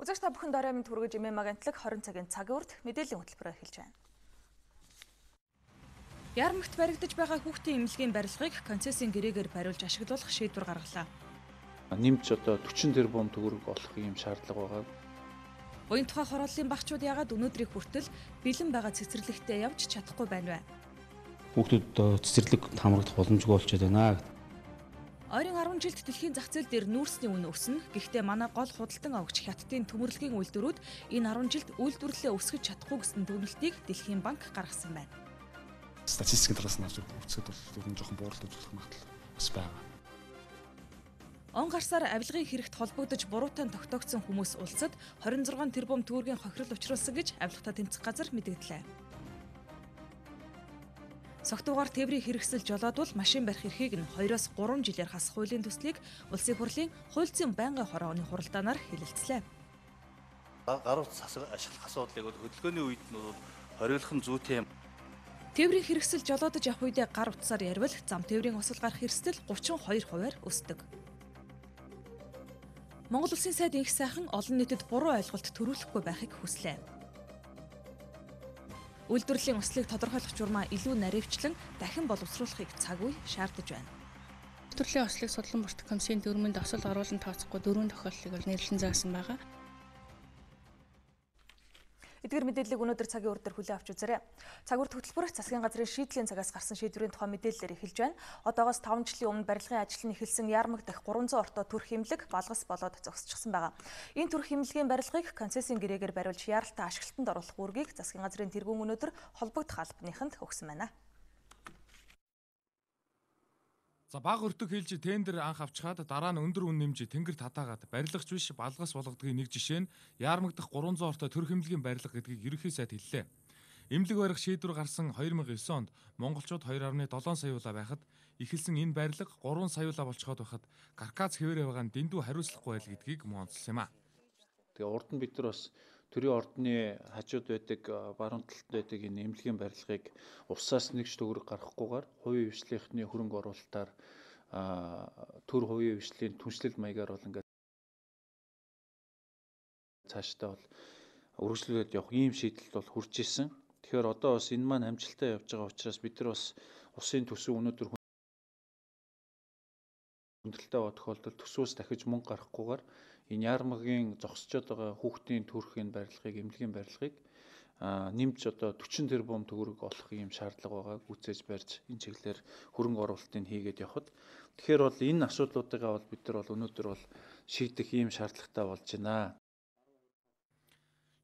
Үзэгч та бүхэнд орой мэнд хүргэж ММА-гийн 20 цагийн цагийн урд мэдээллийн хөтөлбөрөөр эхэлж байна. Ярмагт баригдаж байгаа хүүхдийн эмнэлгийн барилгыг концессийн гэрээгээр бариулж ашиглуулах шийдвэр гаргалаа. Нэмж одоо 40 тэрбум төгрөг олох юм шаардлага байгаа. Буян тухай хорооллын багчууд яагаад өнөөдрийг хүртэл бэлэн байгаа цэцэрлэгтээ явж чадахгүй байна вэ? Хүүхдүүд цэцэрлэг хамрагдах боломжгүй болчиход байна. Ойрын 10 жилд дэлхийн зах зээл дээр нүүрсний үнэ өснө. Гэхдээ манай гол худалдан авагч Хятадын төмөрлөгийн үйлдвэрүүд энэ 10 жилд үйлдвэрлэлээ өсгөж чадахгүй гэсэн дүгнэлтийг Дэлхийн банк гаргасан байна. Статистикийн талаас нь харж үзэхэд бол жоохон бууралдаж болох магадлал бас байгаа. Он гарсаар авилгын хэрэгт холбогдож буруутан тогтоогдсон хүмүүс улсад 26 тэрбум төгрөгийн хохирол учруулсан гэж авилгатай тэмцэх газар мэдгдлээ. Согтуугаар тээврийн хэрэгсэл жолоодвол машин барих эрхийг нь 2-3 жилээр хасах хуулийн төслийг Улсын хурлын хууль зүйн байнгын хорооны хуралдаанаар хэлэлцлээ. Гар утас ашиглах асуудлыг хөдөлгөөний үед нь хориглох нь зүйтэй юм. Тээврийн хэрэгсэл жолоодож явах үедээ гар утсаар ярвал зам тээврийн осол гарах эрсдэл 32%-аар өсдөг. Монгол Улсын сайд инх сайхан олон нийтэд буруу ойлголт төрүүлэхгүй байхыг хүслээ. Үйлдвэрлэлийн ослыг тодорхойлох журмаа илүү наривчлан дахин боловсруулахыг цаг үе шаардаж байна. Үйлдвэрлэлийн ослыг судлан бүртгэх комиссийн дүрмэнд осол оруулан тооцохгүй 4 тохиолдлыг бол нэрлэн заасан байгаа. Эдгээр мэдээллийг өнөөдөр цагийн урд дээр хүлээн авч үзээрэй. Цаг урд хөтөлбөр засгийн газрын шийдлийн цагаас гарсан шийдвэрийн тухай мэдээлэлээр эхэлж байна. Одоогоос 5 жилийн өмнө барилгын ажил нь эхэлсэн Ярмаг дахь 300 ортой төрх эмнэлэг балгас болоод зогсчихсан байгаа. Энэ төрх эмнэлгийн барилгыг концессийн гэрээгээр бариулж яаралтай ашиглалтанд оруулах үүргийг засгийн газрын тэргүүн өнөөдөр холбогдох албаныханд өгсөн байна. Бага өртөг хэлж тендер анх авчгаад дараа нь өндөр үн нэмж тэнгэр татаагаад барилгач биш балгас болгодгийн нэг жишээ нь Яармаг дахь 300 ортой төрх эмнэлгийн барилга гэдгийг ерөнхий сайд хэллээ. Эмнэлэг барих шийдвэр гарсан 2009 онд монголчууд 2.7 саяулаа байхад эхэлсэн энэ барилга 3 саяулаа болцоход байхад каркас хэвээрээ байгаа нь дэндүү хариуцлахгүй байл гэдгийг мөн онцлсан юм а. Тэгээ урд нь бид нар бас төрийн ордны хажууд байдаг баруун талд байдаг энэ эмнэлгийн барилгыг усаас нэгж төгрөг гаргахгүйгээр хувийн хвшлийнхны хөрөнгө оруулалтаар төр хувийн хвшлийн түншлэл маягаар бол ингээд цаашдаа бол үргэлжлүүлээд явах ийм шийдэлд бол хүрч исэн. Тэгэхээр одоо бас энэ маань амжилттай явж байгаа учраас бид нар бас усын төсөв өнөөдөр хүндрэлтэй байгаа тохиолдолд төсвөөс дахиж мөнгө гаргахгүйгээр энэ Ярмагийн зогсчод байгаа хүүхдийн төрхийн барилгыг эмнэлгийн барилгыг нэмж одоо 40 тэрбум төгрөг олох юм шаардлага байгааг үцээж барьж энэ чиглэлээр хөрөнгө оруулалтыг хийгээд явхад тэгэхээр бол энэ асуудлуудыгаа бол бид нар бол өнөөдөр бол шийдэх ийм шаардлагатай болж байна.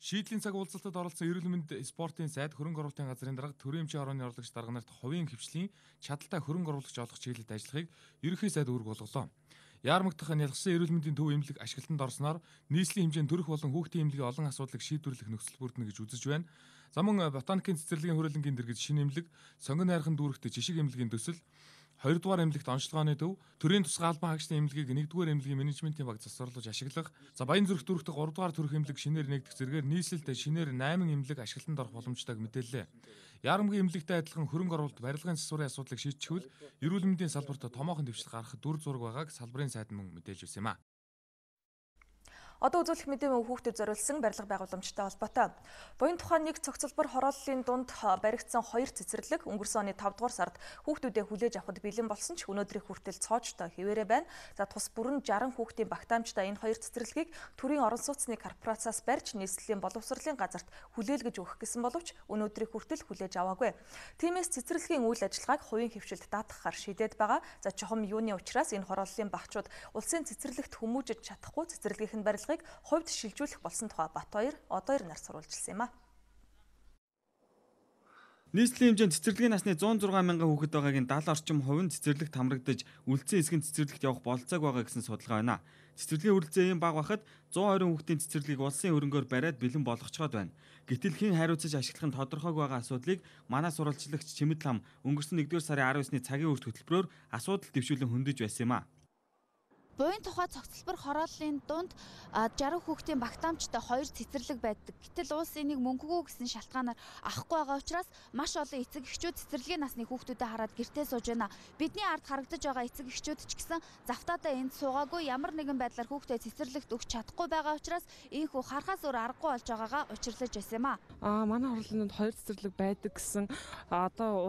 Шийдлийн цаг уулзалтад оролцсон эрүүл мэнд спортын сайд хөрөнгө оруулалтын газрын дарга төрийн эмчийн хорооны орлогч дарга нарт хувийн хвшлийн чадaltaй хөрөнгө оруулагч олох чиглэлд ажиллахыг ерөнхий сайд үүрэг болголоо. Яармаг дахь ялгсан эрүүл мэндийн төв эмнэлэг ашиглалтанд орсноор нийслэлийн хэмжээнд төрөх болон хүүхдийн эмнэлгийн олон асуудлыг шийдвэрлэх нөхцөл бүрдэнэ гэж үзэж байна. За мөн ботаникийн цэцэрлэгийн хүрээлэнгийн дэргэд шинэ эмнэлэг, сонгон найрхан дүүрэгт жишг эмнэлгийн төсөл, 2 дугаар эмнэлэгт онцлогооны төв, төрийн тусгай албан хаагчдын эмнэлгийг 1 дугаар эмнэлгийн менежментийн баг засварлаж ашиглах, Баян зүрх дүүрэгт 3 дугаар төрөх эмнэлэг шинээр нэгдэх зэргээр нийслэлд шинээр 8 эмнэлэг ашиглалтанд орох боломжтойг мэдээллээ. Яармгийн эмнэлэгтэй адилхан хөрөнгө оруулалт барилгын засварын асуудлыг шийдчихвэл эрүүл мэндийн салбарт томоохон дэвшил гарах дүр зураг байгааг салбарын сайд мөн мэдээж өгсөн юм а. Одоо үзүүлэх мэдээ мөн хүүхдэд зориулсан барилга байгууламжтай холбоотой. Буян тухайн нэг цогцлбор хорооллын дунд баригдсан 2 цэцэрлэг өнгөрсөн оны 5 дугаар сард хүүхдүүдээ хүлээж авахд бэлэн болсон ч өнөөдрийг хүртэл цоочтой хэвээрээ байна. За тус бүрэн 60 хүүхдийн багтаамжтай энэ 2 цэцэрлэгийг төрийн орон сууцны корпорациас барьж нийслэлийн боловсролын газарт хүлээлгэж өгөх гэсэн боловч өнөөдрийг хүртэл хүлээж аваагүй. Тиймээс цэцэрлэгийн үйл ажиллагааг хувийн хвшилд даатгахаар шийдээд байгаа. За чухам юуны учраас энэ хорооллын багчууд улсын цэцэрлэгт хүмүүжиж чадахгүй цэцэрлэгийнх нь барилгыг хувьд шилжүүлэх болсон тухай Батбаяр одоо нар сурвалжилсан юм а. Нийслэлийн хэмжээнд цэцэрлэгийн насны 106 мянган хүүхэд байгаагийн 70 орчим хувь нь цэцэрлэгт хамрагдаж үлдсэн эсгэн цэцэрлэгт явах бололцоог байгаа гэсэн судалгаа байна. Цэцэрлэгийн хүрэлцээ ийм бага байхад 120 хүүхдийн цэцэрлэгийг улсын хөрөнгөөр бариад бэлэн болгочхоод байна. Гэтэл хэн хариуцаж ашиглах нь тодорхойг байгаа асуудлыг манай сурвалжлагч Чимэд лам өнгөрсөн 1-р сарын 19-ны цагийн урт хөтөлбөрөөр асуудал дэвшүүлэн хөндөж байсан юм а. Буян тухай цогцлбор хорооллын дунд 60 хүүхдийн багтаамжтай 2 цэцэрлэг байдаг. Гэтэл улс энийг мөнгөгүй гэсэн шалтгаанаар авахгүй байгаа учраас маш олон эцэг эхчүүд цэцэрлэгийн насны хүүхдүүдэд хараад гэртээ сууж байна. Бидний ард харагдаж байгаа эцэг эхчүүд ч гэсэн завтаадаа энд суугаагүй ямар нэгэн байдлаар хүүхдээ цэцэрлэгт өгч чадахгүй байгаа учраас ийхүү харахаас өөр аргагүй болж байгаагаа учирлаж байсан юм аа. Манай хорооллын дунд 2 цэцэрлэг байдаг гэсэн одоо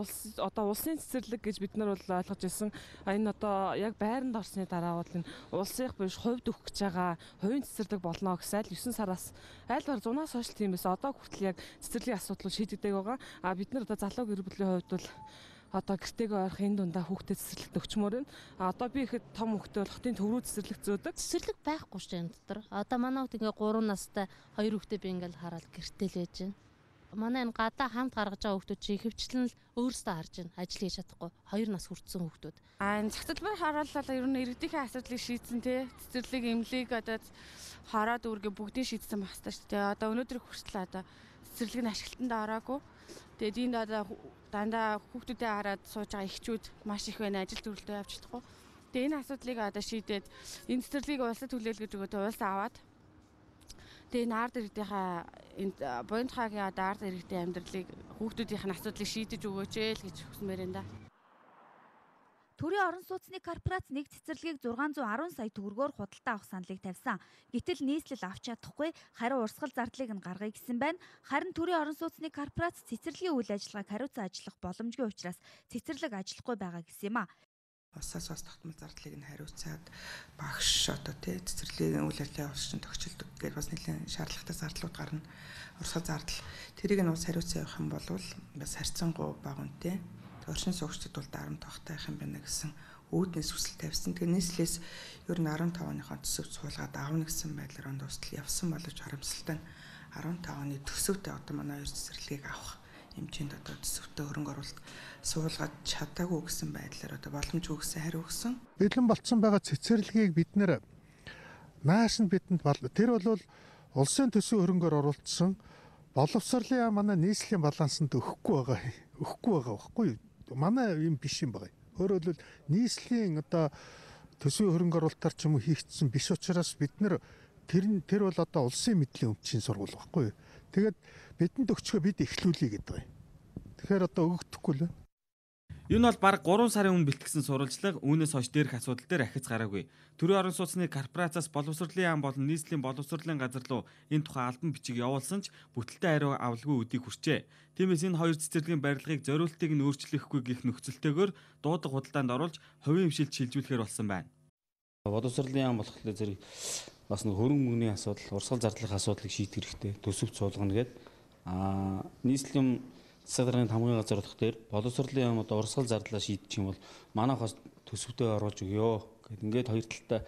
улсын цэцэрлэг гэж бид нар бол ойлгож байсан. Энэ одоо яг байранд орсны дараа бол энэ улсынх биш хувьд өгөх гэж байгаа хувийн цэцэрлэг болно гэсэн аль 9 сараас аль бар 100-аас хойш тийм байсан. Одоо хүртэл яг цэцэрлэгийн асуудал шийдэгдэг байгаа. Бид нар одоо залуу гэр бүлийн хувьд бол одоо гэртээгээ ойрох энэ дундаа хүүхдэд цэцэрлэгт өгчмөр байна. Одоо би ихэд том хүүхдээ бол хотын төв рүү цэцэрлэгт зөөдөг. Цэцэрлэг байхгүй шүү дээ энэ дотор. Одоо манай хүүхд ингээ 3 настай 2 хүүхдээ би ингээл хараад гэртээ л байж байна. Манай энэ гадаа хамт гаргаж байгаа хүүхдүүд чи ихэвчлэн л өөрсдөө харж байна. Ажил хийж чадахгүй 2 нас хүртсэн хүүхдүүд. Энэ цогцлбор хороолол ер нь иргэдийн асуудлыг шийдсэн тий. Цэцэрлэг эмнэлийг одоо хороод үүргээ бүгдийг шийдсэн байх хэрэгтэй шүү дээ. Одоо өнөөдөр хүртэл одоо цэцэрлэг нь ашиглалтанд ороогүй. Тэгээд энд одоо дандаа хүүхдүүдэд хараад сууж байгаа эхчүүд маш их байна. Ажил төрөлтөө явж чадахгүй. Тэгээд энэ асуудлыг одоо шийдээд энэ цэцэрлэгийг улсад хүлээл гэж өгөөд улс аваад тэгээд ард иргэдийнхаа энд буян тухайгийн одоо ард иргэдийн амьдралыг хүүхдүүдийн асуудлыг шийдэж өгөөч л гэж хүсмээр энэ да. Төрийн орон сууцны корпорац нэг цэцэрлэгийг 610 сая төгрөгөөр худалдаа авах саналыг тавьсан. Гэтэл нийслэл авч чадахгүй хариу урсгал зардлыг нь гаргая гэсэн байна. Харин төрийн орон сууцны корпорац цэцэрлэгийн үйл ажиллагааг хариуцан ажиллах боломжгүй учраас цэцэрлэг ажиллахгүй байгаа гэсэн юм а. Усаас бас тогтмол зардлыг нь хариуцаад багш одоо тий цэцэрлэгийн үйл ажиллагаа улс чинь тохиолдог гэж бас нэлээд шаардлагатай зардлууд гарна. Урсгал зардал тэрийг нь бас хариуцсан явах юм бол бас харьцангуй бага үнэтэй. Орчин суугчдад бол дарамт тогтоох юм байна гэсэн үүднээс хүсэл тавьсан. Тэгээ нийслэлээс ер нь 15 оныхон төсөв суулгаад аавна гэсэн байдлаар дуустал явсан боловч харамсалтай нь 15 оны төсөвтэй одоо манай хоёр цэцэрлэгийг авах хэмжээнд одоо төсөвтэй хөрөнгө оруулалт суулгаад чадаагүй гэсэн байдлаар одоо боломжгүй гэсэн хариу өгсөн. Бэлэн болцсон байгаа цэцэрлэгийг бид нэр нааш нь бидэнд тэр бол улсын төсвийн хөрөнгөөр оруулсан боловсролын манай нийслэлийн балансанд өгөхгүй байгаа байхгүй юу? Манай юм биш юм байна. Өөрөөр хэлбэл нийслэлийн одоо төсвийн хөрөнгө оруулалтаар ч юм уу хийгдсэн биш учраас бид тэр бол одоо улсын мэдлийн өмчийн сургууль байхгүй юу? Тэгээд бидэнд өгчгөө бид эхлүүлье гэдэг юм. Тэгэхээр одоо өгөхдөггүй л. Энэ бол бараг 3 сарын өмнө бэлтгэсэн сурвалжлага үүнээс хойш дээрх асуудал дээр ахиц гараагүй. Төрийн орон сууцны корпорацаас боловсролын яам болон нийслэлийн боловсролын газар руу энэ тухай албан бичиг явуулсан ч бүтэлтэй хариу авалгүй өдийг хүрчээ. Тиймээс энэ хоёр цэцэрлэгийн барилгыг зориултыг нь өөрчлөхгүй гэх нөхцөлтэйгээр дуудаг худалдаанд оруулж хувийн хвшилд шилжүүлэхээр болсон байна. Боловсролын яам болохлээр зэрэг бас нэг хөрөнгө мөнгөний асуудал, урсгал зардлын асуудлыг шийдэх хэрэгтэй. Төсөв суулгана гэдэг. Нийслэлийн засаг даргын хамгийн газар болох дээр боловсролын яам одоо урсгал зардлаа шийдчих юм бол манайхаас төсөвтэй оруулж өгөө гэд ингээд хоёр талтай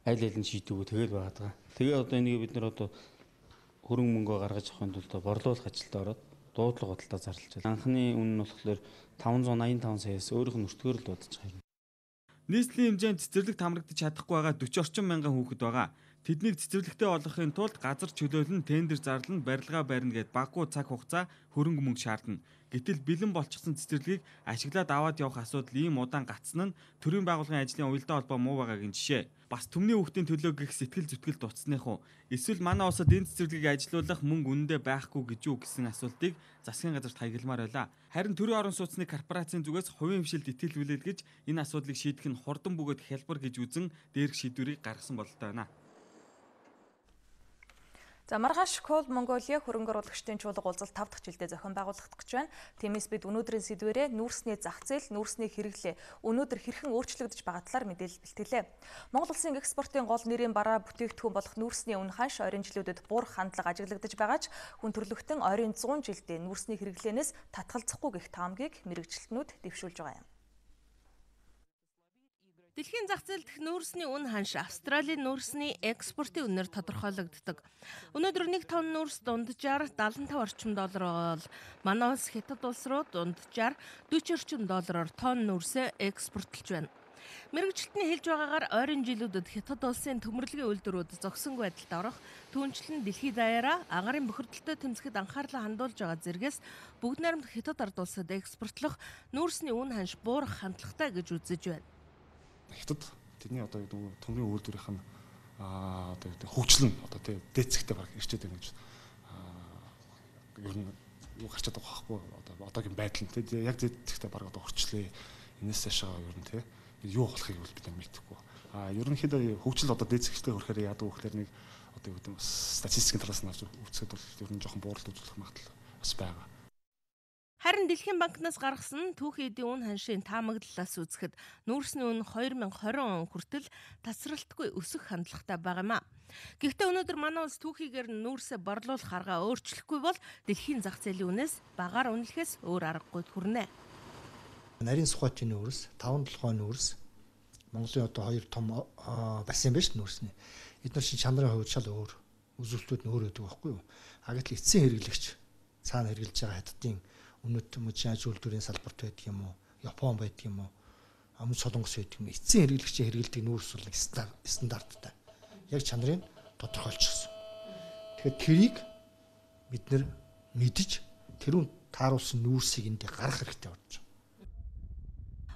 аль аль нь шийдвгүй тэгэл байгаад байгаа. Тэгээ одоо энийг бид нэр одоо хөрөнгө мөнгөө гаргаж авахын тулд борлуулах ажилд ороод дуудлага худалдаа зарлаж байна. Анхны үн нь болохоор 585 саяас өөрийнх нь өртгөөр л дуудаж байгаа юм. Нийслэлийн хэмжээнд цэцэрлэг тамрагдаж чадахгүй байгаа 40 орчим мянган хүүхэд байгаа. Тэднийг цэцэрлэгтэй болгохын тулд газар чөлөөлн, тендер зарлан, барилгаа барина гэд баггүй цаг хугацаа хөрөнгө мөнгө шаардна. Гэтэл бэлэн болчихсон цэцэрлэгийг ашиглаад аваад явах асуудал ийм удаан гацсан нь төрийн байгууллагын ажлын уялдаа холбоо муу байгаагийн жишээ. Бас түмний хүүхдийн төлөө гих сэтгэл зүтгэл дуцсных уу? Эсвэл манай улсад энэ цэцэрлэгийг ажилуулах мөнгө үнэндээ байхгүй гэж юу гэсэн асуултыг засгийн газарт хаягламаар байлаа. Харин төрийн орон сууцны корпорацийн зүгээс хувийн хвшилд итгэлүүлээд гэж энэ асуудлыг шийдэх нь хурдан бөгөөд хялбар гэж үзэн дээрх шийдвэрийг гаргасан бололтой байна. За маргааш Кол Монголиа хөрөнгө оруулагчдын чуулга уулзалт 5 дахь жилдээ зохион байгуулагдах гэж байна. Тиймээс бид өнөөдрийн сэдвээрээ нүүрсний зах зээл, нүүрсний хэрэглээ өнөөдөр хэрхэн өөрчлөгдөж байгаа талаар мэдээлэл бэлтгэлээ. Монгол улсын экспортын гол нэрийн бараа бүтээгдэхүүн болох нүүрсний үн ханш ойрын жилүүдэд буур хандлага ажиглагдаж байгаач хүн төрөлхтөн ойрын 100 жилдээ нүүрсний хэрэглээнээс татгалзахгүй гэх таамгийг мэрэгчлэтнүүд дэвшүүлж байгаа юм. Дэлхийн зах зээл дэх нүүрсний үн ханш Австралийн нүүрсний экспортын үнээр тодорхойлогддог. Өнөөдөр 1 тонн нүүрс дунджаар 75 орчим доллар бол манай улс Хятад улс руу дунджаар 40 орчим доллараар тонн нүүрсээ экспортлж байна. Мэргэжилтний хэлж байгаагаар ойрын жилүүдэд Хятад улсын төмөрлөгийн үйлдвэрүүд зогсонгүй байдалд орох, түүнчлэн дэлхийд даяараа агаарын бохирдолтой тэмцэхэд анхаарлаа хандуулж байгаа зэргээс бүгд найрамд Хятад ард улсад экспортлох нүүрсний үн ханш буурах хандлагатай гэж үзэж байна. Хятад тэдний одоо төмрийн үйлдвэрийнх нь одоо хөгжлөн одоо тий дээд зэгтээ баг ирчээд байна гэж ер нь юу гарчаад байгаа байхгүй одоо одоогийн байдал нь тий яг дээд зэгтээ баг одоо орчлээ. Энэс цаашаа ер нь тий юу болохыг бол бид мэдхгүй. Ерөнхийдөө хөгжил одоо дээд зэгтээ хүрэхээр яадаг вэ гэхээр нэг одоо юу гэдэг статистикийн талаас нь авч үзэхэд бол ер нь жоохон бууралт үзүүлэх магадлал бас байгаа. Харин Дэлхийн банкнаас гаргасан түүхийн эдийн үн ханшийн таамаглалаас үзэхэд нүүрсний үн 2020 он хүртэл тасралтгүй өсөх хандлагатай байгаа юм а. Гэхдээ өнөөдөр манай улс түүхийгээр нүүрсээ борлуулах арга өөрчлөхгүй бол дэлхийн зах зээлийн үнээс багаар үнэлэхээс өөр аргагүй хүрнэ. Нарийн Сухатын нүүрс, 5-7 нүүрс Монголын одоо хоёр том бассейн биш нүүрсний. Эдгээр чинь чанарын хувьд шал өөр үзүүлэлтүүд нь өөр байдаг байхгүй юу? Гэтэл эцсийн хэрэглэгч цаана хэрэгжилж байгаа хаттын өнөд мужийн аж үйлдвэрийн салбарт байдаг юм уу? Япон байдаг юм уу? Өмнө Солонгос байдаг юм. Эцсийн хэрэглэгчийн хэрэгэлдэг нүүрс бол нэг стандарттай. Яг чанарыг тодорхойлчихсон. Тэгэхээр тэрийг бид нэр мэдж тэрүүн тааруулсан нүүрсийг энд гаргах хэрэгтэй болж байна.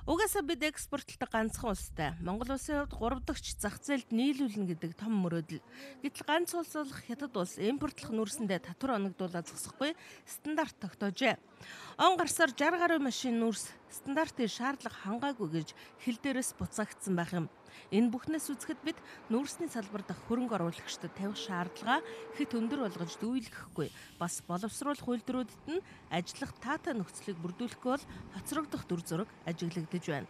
Угаасаа бид экспортлдог ганцхан улстай. Монгол улсын хувьд 3 дахь зах зээлд нийлүүлнэ гэдэг том мөрөөдөл. Гэтэл ганц улс болох Хятад улс импортлох нүүрсэндээ татвар оногдуулаад зогсохгүй стандарт тогтоожээ. Он гарсаар 60 гаруй машин нүүрс стандартын шаардлага хангаагүй гэж хил дээрээс буцаагдсан байх юм. Энэ бүхнээс үзэхэд бид нүүрсний салбар дахь хөрөнгө оруулагчдад тавих шаардлага хэд өндөр болгож дүүйлгэхгүй. Бас боловсруулах үйлдвэрүүдэд нь ажиллах таатай нөхцөлийг бүрдүүлэхгүй бол хоцрогдох дүр зураг ажиглагдаж байна.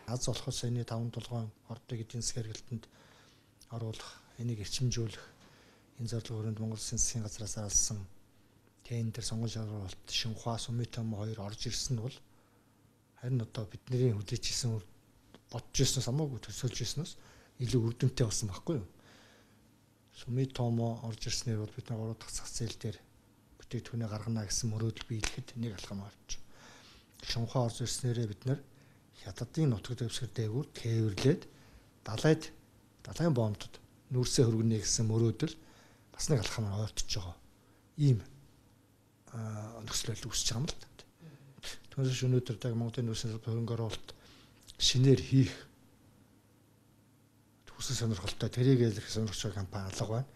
Аз болох саяны 5-7 ордыг эдийн засгийн хэрэгэлтэнд оруулах, энийг эрчимжүүлэх, энэ зорилго хүрээнд Монгол Улсын засгийн газраас алсан тендер сонгон шалралт Шинхуа Сумитом 2 орж ирсэн нь бол харин одоо бидний хүлээжсэн бодож ирсэн самаагүй төсөөлж ирснээс илүү үр дүнтэй болсон байхгүй юу? Сумитомо орж ирснээр бол бид 3 дахь зах зээл дээр бүтээгдэхүүнээ гаргана гэсэн мөрөөдөл биелэхэд нэг алхам авч. Шинхуа орж ирснээрээ бид нэр Хятадын нутаг дэвсгэр дээгүүр тээвэрлээд далайн боомтод нүүрсээ хөргөнө гэсэн мөрөөдөл бас нэг алхам ойртож байгаа. Ийм нөхцөл байдал үүсэж байгаа юм л та. Түүнээс өнөөдөр даг Монголын нүүрсийн хөрөнгө оруулалт шинээр хийх төсөл сонирхолтой тэрийг ялах сонирхож байгаа компани алга байна.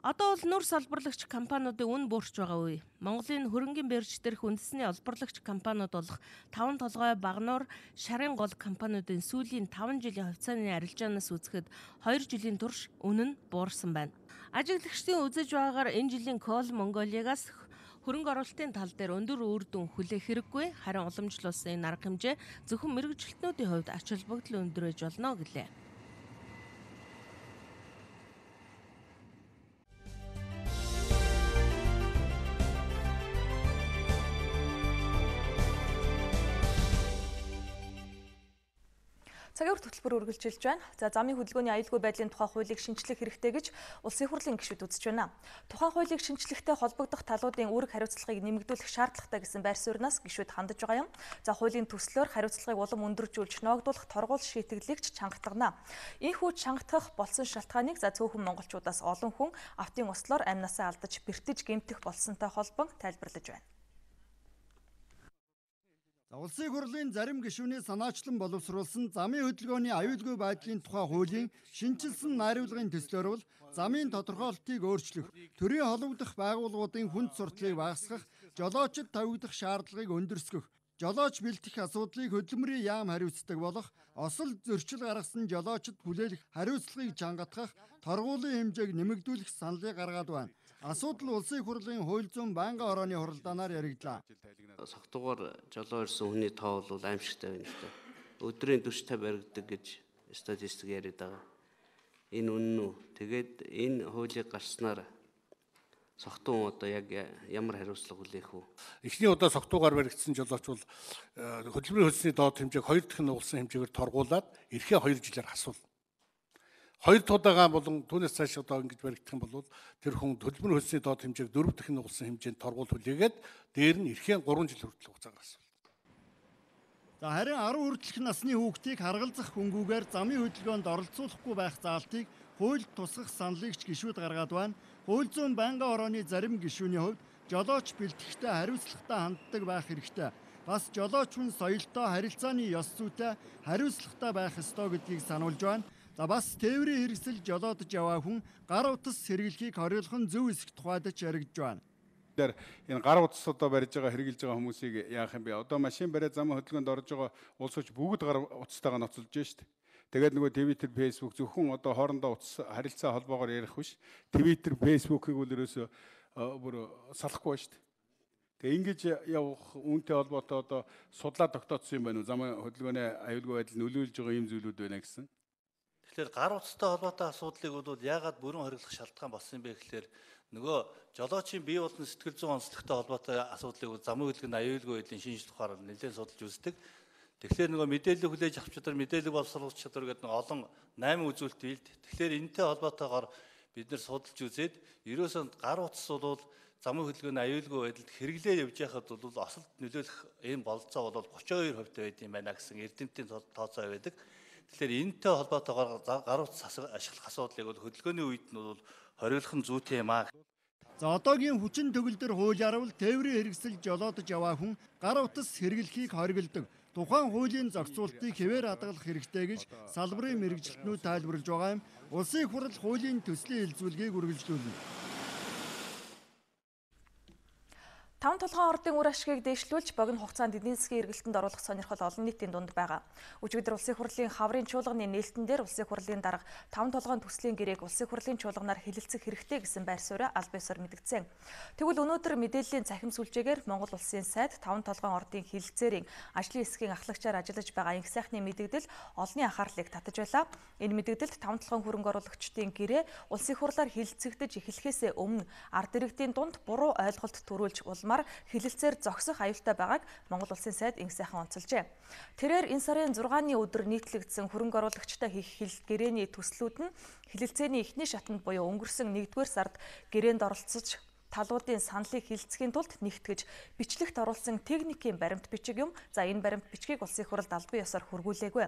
Одоо бол нүүрс олборлагч компаниудын үн буурч байгаа үе. Монголын хөрөнгийн бирж дээрх үндэсний олборлагч компаниуд болох 5 толгой Багнуур, Шарын гол компаниудын сүүлийн 5 жилийн хувьцааны арилжаанаас үзэхэд 2 жилийн турш үнэ нь буурсан байна. Ажиглагчдын үзэж байгаагаар энэ жилийн Coal Mongolia-гаас хөрөнгө оруулалтын тал дээр өндөр үр дүн хүлээх хэрэггүй, харин уламжлуулсан энэ арга хэмжээ зөвхөн мэргэжилтнүүдийн хувьд ач холбогдол өндрөөж болно гэлээ. Цагийн хөтөлбөр үргэлжилж байна. За замын хөдөлгөөний аюулгүй байдлын тухай хуулийг шинчлэх хэрэгтэй гэж Улсын хурлын гишүүд үзэж байна. Тухайн хуулийг шинчлэхтэй холбогдох талуудын үүрэг хариуцлагыг нэмэгдүүлэх шаардлагатай гэсэн байр сууриас гишүүд хандаж байгаа юм. За хуулийн төслөөр хариуцлагыг улам өндөржүүлж ноогдуулах торгуул шийтгэлийг ч чангатгана. Ийхүү чангатгах болсон шалтгааныг за цөөхөн монголчуудаас олон хүн автын услоор амнасаа алдаж бэртэж гэмтэх болсонтой холбон тайлбарлаж байна. Улсын хурлын зарим гишүүний санаачлан боловсруулсан замын хөдөлгөөний аюулгүй байдлын тухай хуулийн шинжилсэн найруулгын төслөөр бол замын тодорхойлолтыг өөрчлөх, төрийн холбогдох байгууллагуудын хүнд сурталыг багасгах, жолоочид тавигдах шаардлагыг өндөрлөх, жолооч бэлтгэх асуудлыг хөдөлмөрийн яам хариуцдаг болох, осол зөрчил гаргасан жолоочид хүлээлгэх хариуцлагыг чангатгах, торгуулийн хэмжээг нэмэгдүүлэх саналыг гаргаад байна. Асуудал Улсын хурлын хууль зүйн байнгын орооны хуралдаанаар яригдлаа. Согтуугаар жолоо ирсэн хүний тоо бол аимшигтай байна л да. Өдрийн 40-50 баригддаг гэж статистик яриад байгаа. Энэ үнэн үү? Тэгээд энэ хуулийг гаргаснаар согтуун одоо яг ямар хариуцлага хүлээх вэ? Эхний удаа согтуугаар баригдсан жолооч бол хөдөлмөрийн хөлсний доод хэмжээг 2 дахин нугалсан хэмжээгээр торгуулад эрхээ 2 жилээр хасуул. 2 удаагаа болон түүнээс цааш одоо ингэж баригдах юм бол тэр хүн хөдөлмөрийн хөлсний доод хэмжээг 4 дахин нугалсан хэмжээнд торгуул хүлээгээд дээр нь эрхээ 3 жил хүртэл хугацаагаар асуул. За харин 10 хүртэлх насны хүүхдийг харгалзах хөнгүүгээр замын хөдөлгөөнд оролцуулахгүй байх заалтыг хуульд тусгах саналыг ч гишүүд гаргаад байна. Хууль зүйн байнгын орооны зарим гишүүний хувьд жолооч бэлтгэхдээ хариуцлагатай ханддаг байх хэрэгтэй. бас жолооч хүн соёлтой харилцааны ёс зүйтэй хариуцлагатай байх ёстой гэдгийг сануулж байна. За бас тээврийн хэрэгсэл жолоодож яваа хүн гар утас сэргэлхийг хориглох нь зөв эсэх тухайд ч яригдж байна. Энэ гар утас одоо барьж байгаа хэрэгжилж байгаа хүмүүсийг яах юм бэ? Одоо машин бариад замын хөдөлгөөнд орж байгаа улс орч бүгд гар утастайгаа ноцолж штт. Тэгээд нөгөө Twitter, Facebook зөвхөн одоо хоорондоо утас харилцаа холбоогоор ярих биш. Twitter, Facebook-ыг бол ерөөсөө бүр салахгүй штт. Тэгээ ингэж явах үүнтэй холбоотой одоо судлаа тогтооцсон юм байна уу? Замын хөдөлгөөний аюулгүй байдал нөлөөлж байгаа юм зүйлүүд байна гэсэн. Тэгэхээр гар утастай холбоотой асуудлыг бол яагаад бүрэн хориглох шалтгаан болсон юм бэ гэхээр нөгөө жолоочийн бие болон сэтгэл зүйн онцлогтой холбоотой асуудлыг замын хөдөлгөөний аюулгүй байдлын шинжлэх ухаанаар нэлээд судалж үздэг. Тэгэхээр нөгөө мэдээлэл хүлээж авах чадвар, мэдээлэл боловсруулах чадвар гэдэг олон 8 үзүүлэлт биелд. Тэгэхээр энэтэй холбоотойгоор бид нэр судалж үзээд ерөөсөө гар утас бол замын хөдөлгөөний аюулгүй байдалд хэрэглээ явж байхад бол осолд нөлөөлөх ийм бололцоо бол 32% байд юм байна гэсэн эрдэмтдийн тооцоо байдаг. Тэгэхээр энэтэй холбоотойгоор гар утас ашиглах асуудлыг бол хөдөлгөөний үед нь бол хориглох нь зүйтэй юм аа. За одоогийн хүчин төгөлдөр хуулиар бол тээврийн хэрэгсэл жолоодож яваа хүн гар утас хэрэглэхийг хориглодог. Тухайн хуулийн зохицуултыг хэвээр хадгалах хэрэгтэй гэж салбарын мэргэжилтнүүд тайлбарлаж байгаа юм. Улсын хурал хуулийн төслийн хэлэлцүүлгийг үргэлжлүүлнэ. 5 толгойн ордын үр ашгийг дэвшлүүлж богино хугацаанд эдийн засгийн эргэлтэнд оруулах сонирхол олон нийтийн дунд байгаа. Өчигдөр Улсын хурлын хаврын чуулганы нээлтэн дээр Улсын хурлын дарга 5 толгойн төслийн гэрээг Улсын хурлын чуулганаар хэлэлцэх хэрэгтэй гэсэн байр суурь аль биесээр мэдгдсэн. Тэгвэл өнөөдөр мэдээллийн цахим сүлжээгээр Монгол Улсын сайд 5 толгойн ордын хэлэлцээрийн ажлын хэсгийн ахлагчаар ажиллаж байгаа инх сайхны мэдээлэл олонний анхаарлыг татаж байлаа. Энэ мэдээлэлд 5 толгойн хөрөнгө оруулагчдын гэрээ Улсын хурлаар хэлэлцэгдэж эхлэхээс өмнө ард иргэдийн дунд буруу ойлголт төрүүлж хэлэлцээр зогсох аюултай байгааг Монгол Улсын сайд инх сайхан онцолжээ. Тэрээр энэ сарын 6-ны өдөр нийтлэгдсэн хөрөнгө оруулагчтай хийх гэрээний төслүүд нь хэлэлцээний эхний шатанд буюу өнгөрсөн 1-р сард гэрээнд оролцож талуудын саналыг хэлэлцэхийн тулд нэгтгэж бичлэгт оруулсан техникийн баримт бичиг юм. За энэ баримт бичгийг Улсын хурлд албан ёсоор хүргүүлээгүй.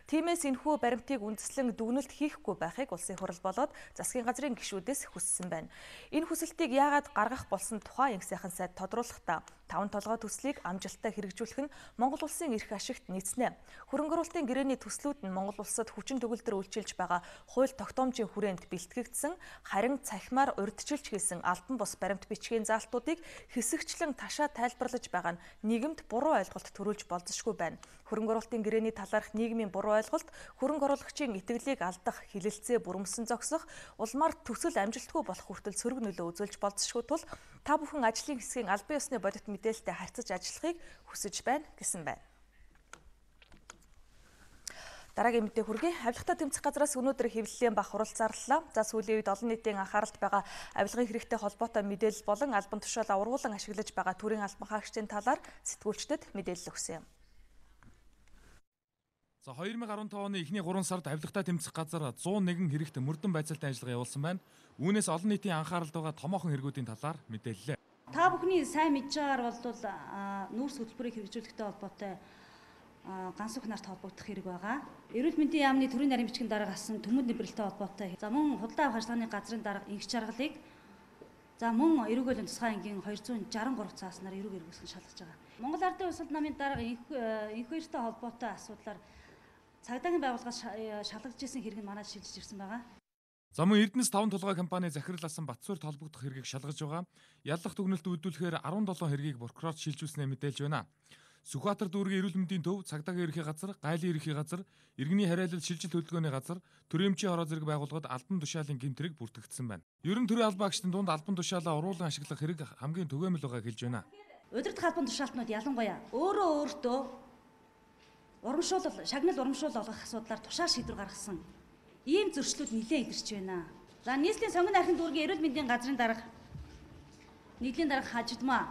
Тиймээс энэхүү баримтыг үндэслэн дүгнэлт хийхгүй байхыг Улсын хурал болоод засгийн газрын гишүүдээс хүссэн байна. Энэ хүсэлтийг яагаад гаргах болсон тухай инх сайхан сайд тодруулахдаа 5 толгой төслийг амжилттай хэрэгжүүлэх нь Монгол Улсын эрх ашигт нийцнэ. Хөрөнгө оруулалтын гэрээний төслүүд нь Монгол Улсад хүчин төгөлдөр үйлчилж байгаа хууль тогтоомжийн хүрээнд бэлтгэгдсэн, харин цахимаар урьдчилж хийсэн албан бус баримт бичгийн заалтуудыг хэсэгчлэн ташаа тайлбарлаж байгаа нь нийгэмд буруу ойлголт төрүүлж болзошгүй байна. Хөрөнгө оруулалтын гэрээний талаарх нийгмийн буруу ойлголт, хөрөнгө оруулагчийн итгэлийг алдах, хилэлцээ бүрэмсэн зогсох, улмаар төсөл амжилтгүй болох хүртэл сөрөг нөлөө үзүүлж болзошгүй тул та бүхэн ажлын хэсгийн албан ёсны бодит мэдээлэлтэй харьцаж ажиллахыг хүсэж байна гэсэн байна. Дараагийн мэдээ хүргэе. Авилгатай тэмцэх газраас өнөөдөр хэвлэлийн бах хурал зарлалаа. За сүүлийн үед олон нийтийн анхааралд байгаа авилгын хэрэгтэй холбоотой мэдээлэл болон албан тушаалаа ургуулan ашиглаж байгаа төрийн албан хаагчдын талаар сэтгүүлчдэд мэдээлэл өгсөн юм. За 2015 оны эхний 3 сард авилгатай тэмцэх газар 101 хэрэгт мөрдөн байцаалтай ажиллагаа явуулсан байна. Үүнээс олон нийтийн анхааралд байгаа томоохон хэрэгүүдийн талаар мэдээллээ. Та бүхний сайн мэдж байгаагаар бол нүүрс хөтөлбөрийг хэрэгжүүлэхтэй холбоотой ганц бүх нарт холбогдох хэрэг байгаа. Эрүүл мэндийн яамны төрийн нарийн бичгийн дарга асан төмөд нэврэлтэй холбоотой. За мөн худалдаа авах ажиллагааны газрын дарга инх чаргалыг за мөн эрүүгийн тусгай ангийн 263 цааснаар эрүүг эргүүлсэн шалгаж байгаа. Монгол Ардын улсад намын дарга инх хоёртой холбоотой асуудлаар цагдаагийн байгууллагаас шалгаж ирсэн хэрэг нь манайд шилжиж ирсэн байгаа. За мөн Эрдэнэс 5 толгой компани захирал асан Батсуурт холбогдох хэргийг шалгаж байгаа. Яллах дүгнэлт үйлдвэрлэхээр 17 хэргийг прокурорт шилжүүлснээ мэдээлж байна. Сүхбаатар дүүргийн эрүүл мэндийн төв, цагдаагийн ерхий газар, гайлын ерхий газар, иргэний хариалал шилжилт хөдөлгөөний газар, төрийн эмчийн хороо зэрэг байгууллагад албан тушаалын гэмтрэг бүртгэгдсэн байна. Ерөн төрийн албан агчдын дунд албан тушаалаа уруулан ашиглах хэрэг хамгийн түгээмэл байгааг хэлж байна. Удирдах албан тушаалтнууд ялангуяа өөртөө шагнал урамшуул олгох асуудлаар тушаал шийдвэр гаргасан ийм зөрчлүүд нэлээд илэрч байна. За нийслэлийн сонгон архин дүүргийн эрүүл мэндийн газрын дарга нийтлийн дарга Хажидмаа.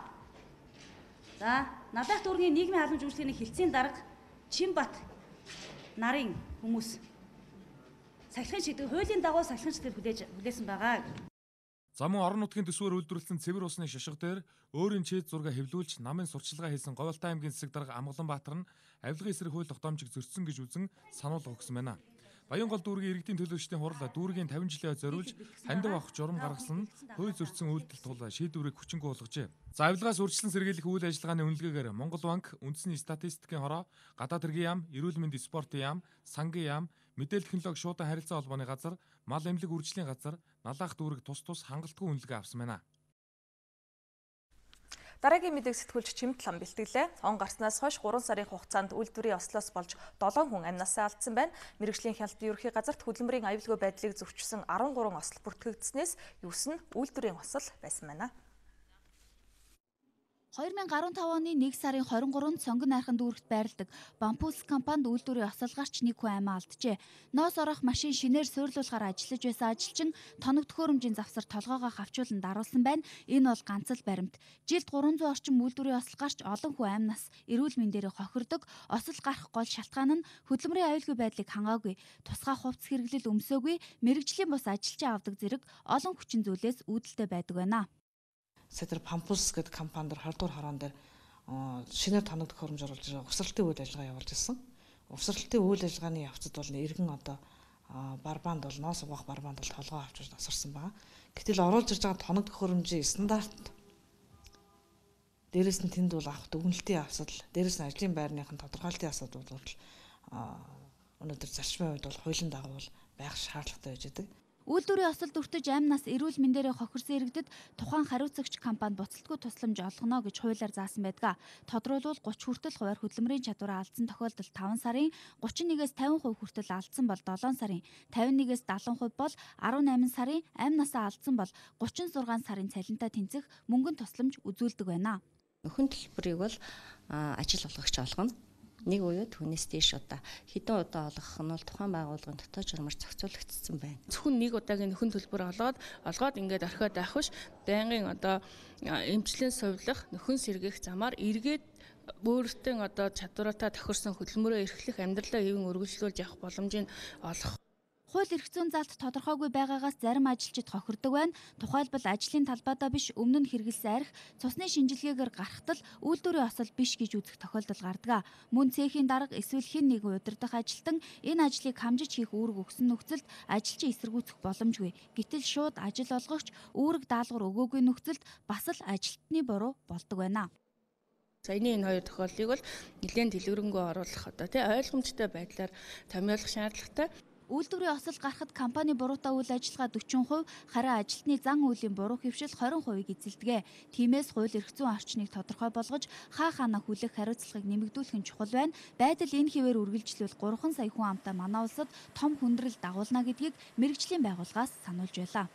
За Надах дүүргийн нийгмийн халамж үйлчлэгийн хилцээний дарга Чинбат нарын хүмүүс сахилгын шийдвэр хуулийн дагуу сахилгын шийдвэр хүлээсэн байгаа. За мөн орон нутгийн төсвөөр үйлдвэрлэсэн цэвэр усны шошго дээр өөрийн чийд зураг хэвлүүлж намын сурчилгаа хийсэн Говьалтай аймгийн засаг дарга Амгалан Баатар нь авилгын эсрэг хууль тогтоомжийг зөрчсөн гэж үзэн сануулга өгсөн байна. Баянгол дүүргийн иргэдийн төлөөлөгчдийн хурал дүүргийн 50 жилээ зориулж хандив авах журам гаргасан хууль зөрчсөн үйлдэл тул шийдвэрийг хүчингүй болгожээ. За авилгаас урьдчилан сэргийлэх үйл ажиллагааны үнэлгээгээр Монгол банк, үндэсний статистикийн хороо, гадаад хэргийн яам, эрүүл мэндийн спортын яам, сангийн яам, мэдээлэл технологи шуудан харилцаа холбооны газар, мал эмнэлэг үржлийн газар, налаах дүүрэг тус хангалтгүй үнэлгээ авсан байна. Дараагийн мэдээг сэтгүүлч Чимт лам бэлтгэлээ. Он гарснаас хойш 3 сарын хугацаанд үйлдвэрийн ослоос болж 7 хүн амнасаа алдсан байна. Мэргэжлийн хяналтын ерөнхий газарт хөдөлмөрийн аюулгүй байдлыг зөвчсөн 13 осол бүртгэгдснээс 9 нь үйлдвэрийн осол байсан байна. 2015 оны 1 сарын 23-нд Сонгон найрхан дүүрэгт байрладаг Бампус компанид үйлдвэрийн осол гарч 1 хүн амиа алджээ. Ноос орох машин шинээр суйрлуулахаар ажиллаж байсан ажилчин тоног төхөөрөмжийн завсар толгоогоо хавчуулан даруулсан байна. Энэ бол ганц л баримт. Жилд 300 орчим үйлдвэрийн осол гарч олон хүн амнаас эрүүл мэндээр хохирдог. Осол гарах гол шалтгаан нь хөдөлмөрийн аюулгүй байдлыг хангаагүй, тусгай хувцас хэрэглэл өмсөөгүй, мэргэжлийн бус ажилчин авдаг зэрэг олон хүчин зүйлээс үүдэлтэй байдаг байна. Сэтэр Пампулс гэдэг компанид 20 дугаар хороон дээр шинээр тоног төхөөрөмж оруулж угсралтын үйл ажиллагаа явуулж ирсэн. Угсралтын үйл ажиллагааны явцад бол иргэн одоо барбанд бол ноос угаах барбанд бол толгоо авчиж насарсан байгаа. Гэтэл оруулж ирж байгаа тоног төхөөрөмжийн стандарт дээрээс нь тэнд бол авах дүгнэлтийн асуудал, дээрээс нь ажлын байрныхын тодорхойлолтын асуудал бол өнөөдөр зарчмын үед бол хуулийн дагуу байх шаардлагатай байж байгаа. Үйлдвэрийн осол дүртэж амнаас эрүүл мэндээр хохирсон иргэдэд тухайн хариуцагч компанид буцалтгүй тусламж олгоно гэж хуулиар заасан байдаг. Тодруулбал 30 хүртэл хуваар хөдөлмөрийн чадвараа алдсан тохиолдолд 5 сарын, 31-ээс 50% хүртэл алдсан бол 7 сарын, 51-ээс 70% бол 18 сарын, амнасаа алдсан бол 36 сарын цалинтай тэнцэх мөнгөн тусламж үзүүлдэг байна. Нөхөн төлбөрийг бол ажил олгогч олгоно. Нэг үе түүнээс дээш удаа хэдэн удаа олгох нь бол тухайн байгууллагын дотоод журмаар зохицуулагдсан байна. Зөвхөн нэг удаагийн нөхөн төлбөр олгоод ингээд орхиод байх биш. Байнгын эмчлийн сувлах, нөхөн сэргийх замаар эргээд өөртөө чадвараатай тохирсон хөдөлмөрөө эрхлэх, амьдралаа ивэн үргэлжлүүлж явах боломжийг олох. Хууль эрх зүйн залд тодорхойгүй байгаагаас зарим ажилчид хохирдог байна. Тухайлбал ажлын талбайдаа биш өмнө нь хэрэгэлсэн арх цусны шинжилгээгээр гарахтал үйлдвэрийн осол биш гэж үзэх тохиолдол гардаг. Мөн цехийн дарга эсвэл хэн нэгэн удирдах ажилтан энэ ажлыг хамжиж хийх үүрэг өгсөн нөхцөлд ажилчин эсэргүүцэх боломжгүй. Гэтэл шууд ажил олгогч үүрэг даалгавар өгөөгүй нөхцөлд бас л ажилтны буруу болдог байна. Саяны энэ хоёр тохиолдлыг бол нэлээд дэлгэрэнгүй оруулах ойлгомжтой байдлаар томьёолох шаардлагатай. Үйлдвэрийн осол гарахад компани буруутай үйл ажиллагаа 40%, харин ажилтны зан үйлийн буруу хэвшил 20%-ийг эзэлдэг. Тиймээс хууль эрх зүйн орчныг тодорхой болгож хаана хүлээх хариуцлагыг нэмэгдүүлэх нь чухал байна. Байдал энэ хэвээр үргэлжлүүл 3 сая хүн амтай манай улсад том хүндрэл дагуулна гэдгийг мэргэжлийн байгууллагаас сануулж байлаа.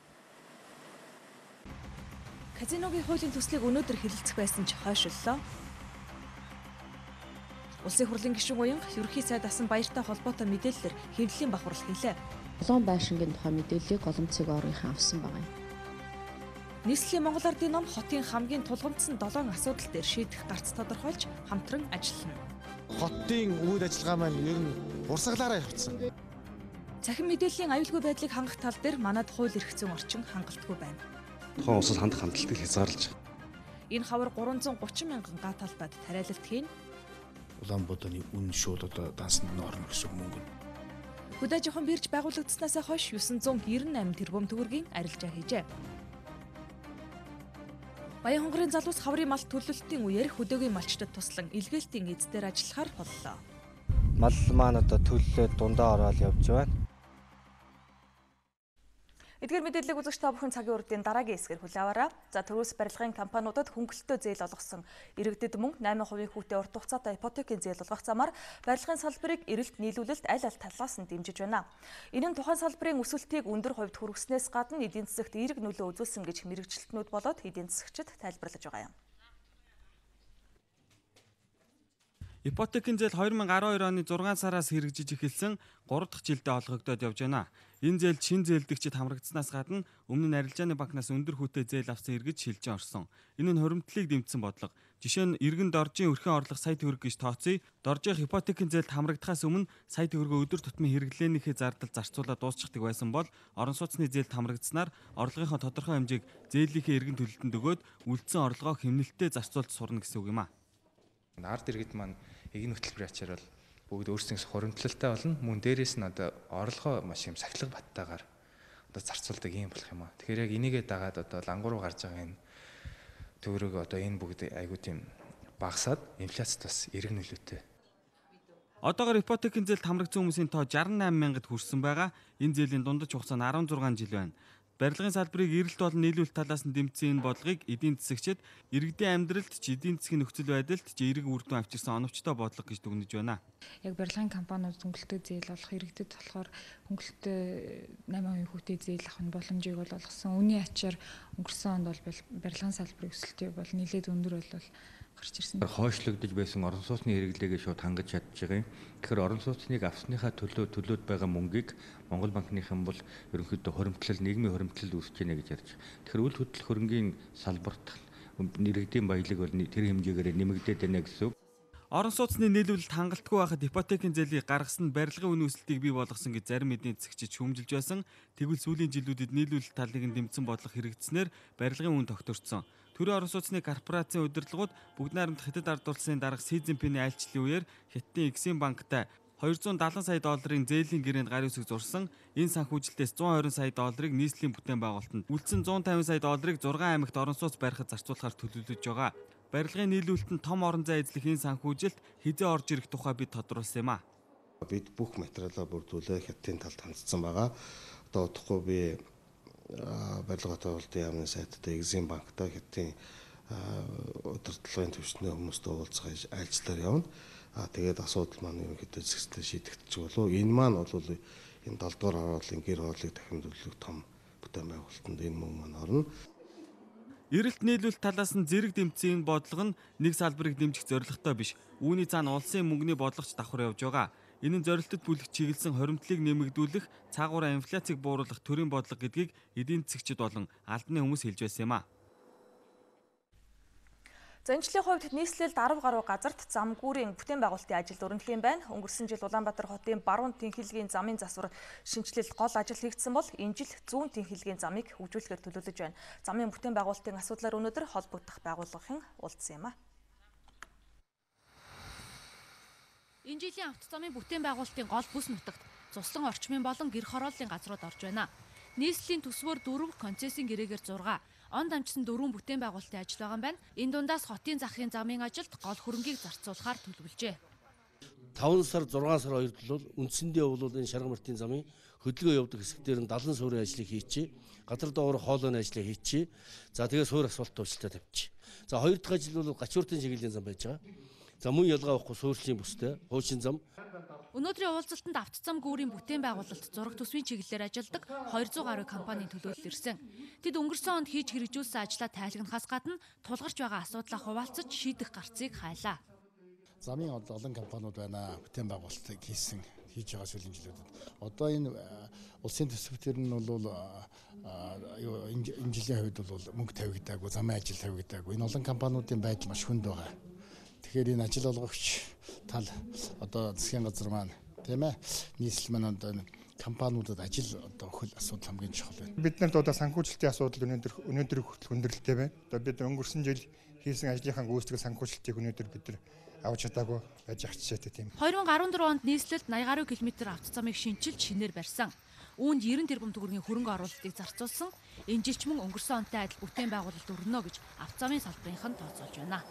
Казиногийн хуулийн төслийг өнөөдөр хэлэлцэх байсан ч хойшлолоо. Улсын хурлын гишүүн уянга ерөнхий сайд асан баяртай холбоотой мэдээлэлээр хэвлэлийн бахварал хийлээ. Улаан байшингийн тухай мэдээллийг голомцог оргийнхан авсан байна. Нийслэлийн Монгол Ардын ном хотын хамгийн тулгамдсан 7 асуудал дээр шийдэх гарц тодорхойлж хамтран ажиллана. Хотын үйл ажиллагаа маань ер нь урсгалаараа явагдсан. Цахим мэдээллийн аюулгүй байдлыг хангах тал дээр манад хууль эрх зүйн орчин хангалтгүй байна. Тухайн улсад хандах хандлагыг хязгаарлаж байгаа. Энэ хавар 330 мянган га талбайд тариалалт хийн. Улаанбаатарын үн шууд дансанд орно гэсэн мөнгө. Хөдөө жоохон бирж байгуулагдсанаас хойш 998 тэрбум төгрөгийн арилжаа хийжээ. Баян хонгорын залуус хаврын малт төлөлтийн үеэр хөдөөгийн малчдад туслан илгээлтийн эздээр ажиллахаар боллоо. Мал маань төлөлөө дундаа ороод явж байна. Эдгээр мэдээллийг үзэгч та бүхэн цагийн урдын дараагийн хэсгээр хүлээн аваарай. За төрөөс барилгын компаниудад хөнгөлөлтөө зээл олгосон иргэдэд мөн 8% хүүтэй урт хугацаатай ипотекийн зээл олгох замаар барилгын салбарыг эрэлт нийлүүлэлт аль талаас нь дэмжиж байна. Энэ нь тухайн салбарын өсөлтийг өндөр хувьд хүргэснээс гадна эдийн засагт эерэг нөлөө үзүүлсэн гэж мэргэжилтнүүд болоод эдийн засагчид тайлбарлаж байгаа юм. Ипотекийн зээл 2012 оны 6 сараас хэрэгжиж эхэлсэн 3 дахь жилдээ олгогдоод явж байна. Энэ зээл шин зээлдэгчид хамрагдсанаас гадна өмнө нь арилжааны банкнаас өндөр хүүтэй зээл авсан иргэд шилжин орсон. Энэ нь хуримтлалыг дэмжсэн бодлого. Жишээ нь иргэн доржийн өрхөн орлого сая төгрөг гэж тооцъё. Доржийнх ипотекийн зээлд хамрагдахаас өмнө сая төгрөгөө өдөр тутмын хэрэглээнийхээ зардал зарцуулаад дуусчихдаг байсан бол орон сууцны зээлд хамрагдсанаар орлогынхоо тодорхой хэмжээг зээлийн иргэн төлөлтөнд өгөөд үлдсэн орлогоо хэмнэлттэй зарцуулж сурна гэсэн үг юм а. Ард иргэд маань эгэн хөтөлбөрийн ачаар бол бүгд өөрсдийнхөө хуримтлалтай болно. Мөн дээрээс нь одоо орлогоо маш юм сахилга баттайгаар одоо зарцуулдаг юм болох юм аа. Тэгэхээр яг энийгээ дагаад одоо лангуу руу гарч байгаа энэ төгрөг одоо энэ бүгд айгуу тийм багасаад инфляцид бас эрг нөлөөтэй. Одоогоор ипотекийн зээлд хамрагдсан хүмүүсийн тоо 68 мянгад хүрсэн байгаа. Энэ зээлийн дундаж хугацаа нь 16 жил байна. Барилгын салбарыг эрэлт болон нийлүүлэлт талаас нь дэмжсэн энэ бодлогыг эдийн засагчид иргэдийн амьдралд ч эдийн засгийн нөхцөл байдалд ч эерэг үр дүн авчирсан оновчтой бодлого гэж дүгнэж байна. Яг барилгын компаниуд хөнгөлөлтөө зээл олох иргэдэд болохоор хөнгөлөлтөө 8% хүүтэй зээл авах боломжийг бол олгосон. Үүний ачаар өнгөрсөн онд бол барилгын салбарын өсөлтөө бол нэлээд өндөр бол гарч ирсэн. Хойшлогдож байсан орон сууцны хэрэглээгээ шууд хангаж чадж байгаа юм. Тэгэхээр орон сууцныг авсныхаа төлөөд байгаа мөнгийг Монгол банкныхан бол ерөнхийдөө хуримтлал, нийгмийн хуримтлал үүсэж байна гэж ярьж байгаа. Тэгэхээр үл хөдлөх хөрөнгийн салбарт иргэдийн баялаг бол тэр хэмжээгээр нэмэгдээд байна гэсэн үг. Орон сууцны нийлүүлэлт хангалтгүй байхад ипотекийн зээлийг гаргасан нь барилгын үнийн өсөлтийг бий болгосон гэж зарим эдийн засагчид шүүмжилж байсан. Тэгвэл сүүлийн жилүүдэд нийлүүлэлт талыг нь дэмжсэн бодлого хэрэгжснээр барилгын үн тогтворцсон. Төрийн орон сууцны корпорацийн удирдлагууд бүгд найрамд Хятад ард улсын дарга Си Цзиньпиний айлчлалын үеэр Хятадын Эксим банктай 270 сая долларын зээлийн гэрээнд гар үсэг зурсан. Энэ санхүүжилтээс 120 сая долларыг нийслэлийн бүтээн байгуулалтанд, үлдсэн 150 сая долларыг 6 аймагт орон сууц барихад зарцуулахаар төлөвлөж байгаа. Барилгын нийлүүлэлтэнд том орон зай эзлэх энэ санхүүжилт хизээ орж ирэх тухай бид тодруулсан юм а. Бид бүх материалаа бүрдүүлээ Хятадын талд хандсан байгаа. Одоо удахгүй би барилга хотоолтын яамны сайттай Экзим банктай Хятадын удирдлагын төвчний хүмүүстэй уулзах айлчлалаар явна. Тэгээд асуудал маань ерөнхийдөө зэгцлээ шийдэгдэж болов. Энэ маань бол энэ 7 дугаар хорооллын гэр хорооллыг дахин төлөвлөх том бүтээн байгуулалтанд энэ мөнгө маань орно. Эрэлт нийлүүлэлт талаас нь зэрэг дэмжсэн энэ бодлого нь нэг салбарыг дэмжих зорилготой биш. Үүний цаана улсын мөнгөний бодлогоч давхар явж байгаа. Энэ нь зорилтод бүлэг чиглэсэн хоримтлыг нэмэгдүүлэх, цаагаараа инфляцийг бууруулах төрийн бодлого гэдгийг эдийн засагчид болон албаны хүмүүс хэлж байсан юм а. За энэ жилийн хувьд нийслэлд 10 гаруй газарт зам гүүрийн бүтээн байгуулалтын ажил өрнөлийн байна. Өнгөрсөн жил Улаанбаатар хотын баруун тэнхилгийн замын засвар шинжилэл гол ажил хийгдсэн бол энэ жил зүүн тэнхилгийн замыг хөгжүүлэхээр төлөвлөж байна. Замын бүтээн байгуулалтын асуудлаар өнөөдөр холбогдох байгууллагын уулзсан юм а. Энэ жилийн автозамын бүтээн байгуулалтын гол бүс нутагт цуслан орчмын болон гэр хорооллын газрууд орж байна. Нийслэлийн төсвөөр 4 концессийн гэрээгээр 6 он дамжсан 4 бүтээн байгуулалтын ажил байгаа юм байна. Энэ дундаас хотын захын замын ажилд гол хөрөнгийг зарцуулахаар төлөвлөжээ. 5 сар 6 сар 2-д бол үндсэндээ бол энэ Шарга мартын замын хөдөлгөөн явуудаг хэсгээр нь 70 суурийн ажлыг хийчихээ. Газар доогоор хоолойны ажлыг хийчихээ. За тэгээд суур асфальт төвчлөлтөд тавьчих. За 2 дахь ажил бол гачууртын чиглэлийн зам байж байгаа. За мөн ялгаа авахгүй суурьшлийн бүстэй хуучин зам. Өнөөдрийн уулзалтанд автозам гүүрийн бүтээн байгуулалт зураг төсвийн чиглэлээр ажилладаг 200 гаруй компанийн төлөөлөл ирсэн. Тэд өнгөрсөн онд хийж хэрэгжүүлсэн ажлаа тайлагнахаас гадна тулгарч байгаа асуудлаа хуваалцаж шийдэх гарцыг хайлаа. Замын олон компаниуд байна. Бүтээн байгуулалтыг хийж байгаа сүүлийн жилүүдэд. Одоо энэ улсын төсвтөр нь бол энэ жилийн хувьд бол мөнгө тавигдаагүй, замын ажил тавигдаагүй. Энэ олон компаниудын байдал маш хүнд байгаа. Тэгэхээр энэ ажил олгогч тал одоо засгийн газар маань тийм ээ нийслэл маань одоо компаниудад ажил одоо өгөх асуудал хамгийн чухал байна. Бид нарт одоо санхүүжилтийн асуудал өнөөдөр хүртэл хүндрэлтэй байна. Одоо бид өнгөрсөн жил хийсэн ажлынхаа гүйцэтгэл санхүүжилтийг өнөөдөр бид нар авч чадаагүй байж ах жишээтэй тийм. 2014 онд нийслэлд 80 гаруй км автозамыг шинжилж шинээр барьсан. Үүнд 90 тэрбум төгрөгийн хөрөнгө оруулалтыг зарцуулсан. Энэ жил ч мөн өнгөрсөн онтой адил бүтээн байгуулалт өрнө гэж автозамын салбарынхан тооцоолж байна.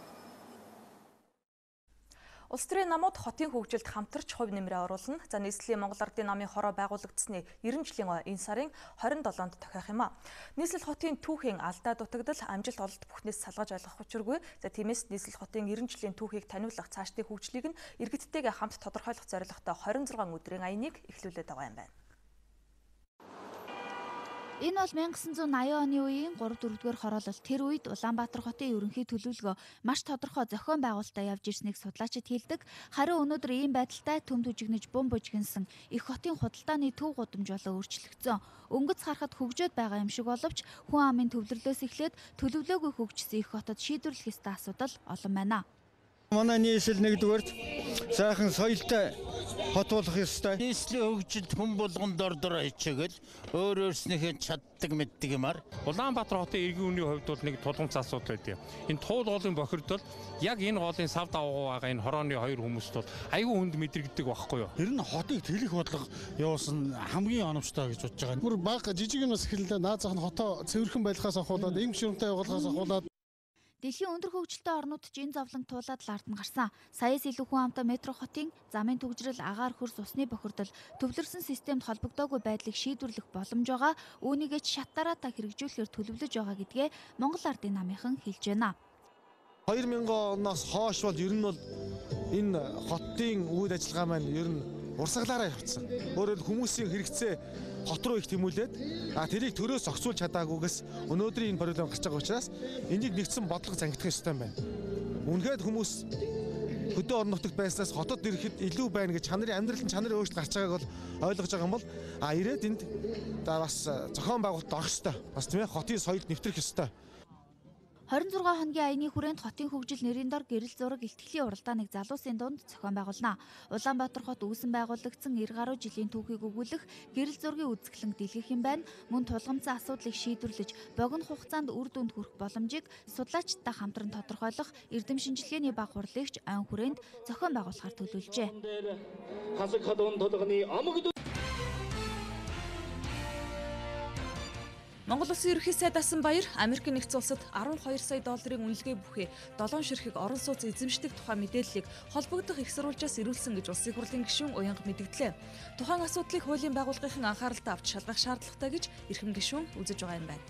Улс төрийн намууд хотын хөгжилд хамтарч хувь нэмрээ оруулна. За нийслэлийн Монгол Ардын намын хороо байгуулагдсны 90 жилийн энэ сарын 27-нд тохиох юм а. Нийслэл хотын түүхийн алдаа дутагдал амжилт ололт бүхнээс салгаж ойлгох учиргүй. За тиймээс нийслэл хотын 90 жилийн түүхийг таниулах цаашдын хөгжлийг нь иргэдтэйгээ хамт тодорхойлох зорилготой 26 өдрийн аяныг эхлүүлээд байгаа юм байна. Энэ бол 1980 оны үеийн 3-4-р хороолол. Тэр үед Улаанбаатар хотын ерөнхий төлөвлөгөө маш тодорхой зохион байгуулалтаа явж ирснийг судлаачид хэлдэг. Харин өнөөдөр ийм байдалтай төм түжигнэж бум бужигнсан их хотын худалдааны төв гудамж болоо өөрчлөгдсөн. Өнгөц харахад хөгжөөд байгаа юм шиг боловч хүн амын төвлөрлөөс эхлээд төлөвлөөгүй хөгжсөн их хотод шийдвэрлэх ёстой асуудал олон байна. Манай нийслэл нэгдүгээрт сайхан соёлтой хотуулах ёстой. Нийслэлийн хөгжилд хүн болгон дор хичээгэл өөр өөрснийхээ чаддаг мэддэг юмар. Улаанбаатар хотын иргэн үнийн хувьд бол нэг тулгымц асуудал байдیں۔ Энэ туул голын бохирдол яг энэ голын сав давгуу байгаа энэ хорооны хоёр хүмүүст бол айгүй хүнд мэдрэгддэг байхгүй юу? Ер нь хотыг тэлэх бодлого явуулсан хамгийн оновчтой гэж бодож байгаа. Бүр бага жижиг юмс эхэллээ. Наазах нь хотоо цэвэрхэн байлгахаас ахуулаад эм гişүрэнтэй явуулахаас ахуулаад Дэлхийн өндөр хөгжилтэй орнуудад энэ зовлон туулаад л ард нь гарсан. Саяас илүү хүн амтай метро хотын замын түгжрэл, агаар хөрс, усны бохирдол, төвлөрсөн системд холбогдоогүй байдлыг шийдвэрлэх боломж байгаа. Үүнийгээ шатаараа та хэрэгжүүлэхээр төлөвлөж байгаа гэдгээ Монгол Ардын намынхан хэлж байна. 2000 оноос хойш бол ер нь бол энэ хотын үйл ажиллагаа маань ер нь урсгалаараа явцсан. Өөрөөр хүмүүсийн хэрэгцээ хот руу их тэмүүлээд тэрийг төрөөс зохицуулж чадаагүйгээс өнөөдрийн энэ проблем гарч байгаа учраас энийг нэгдсэн бодлого зангидах ёстой юм байна. Үнэхээр хүмүүс хөдөө орон нутагт байснаас хотод ирэхэд илүү байна гэж амьдралын чанарын өөрчлөлт гарч байгааг бол ойлгож байгаа юм бол ирээд энд бас зохион байгуулалт орох ёстой. Бас тийм ээ хотын соёлд нэвтрэх ёстой. 26 хоногийн аяны хүрээнд хотын хөгжил нэрийн дор гэрэл зураг илтгэлийн уралдааныг залуусын дунд зохион байгуулна. Улаанбаатар хот үүсэн байгуулагдсан 90 гаруй жилийн түүхийг өгүүлэх гэрэл зургийн үзэсгэлэнг дэлгэх юм байна. Мөн тулгамцсан асуудлыг шийдвэрлэж, богино хугацаанд үр дүнд хүрэх боломжийг судлаачдтай хамтран тодорхойлох эрдэм шинжилгээний баг хурлыгч ан хүрээнд зохион байгуулахаар төлөвлөжээ. Хасаг хадуун тулганы амаг Монгол Улсын ерөнхий сайд Асан Баяр Америк нэгдсэн улсад 12 сая долларын үнэлгээ бүхий 7 ширхэг орон сууц эзэмшдэг тухай мэдээллийг холбогдох их сурвалжаас ирүүлсэн гэж Улсын хурлын гишүүн Уянга мэдгдлээ. Тухайн асуудлыг хуулийн байгууллагын анхааралтай авч шалгах шаардлагатай гэж эрхэм гишүүн үзэж байгаа юм байна.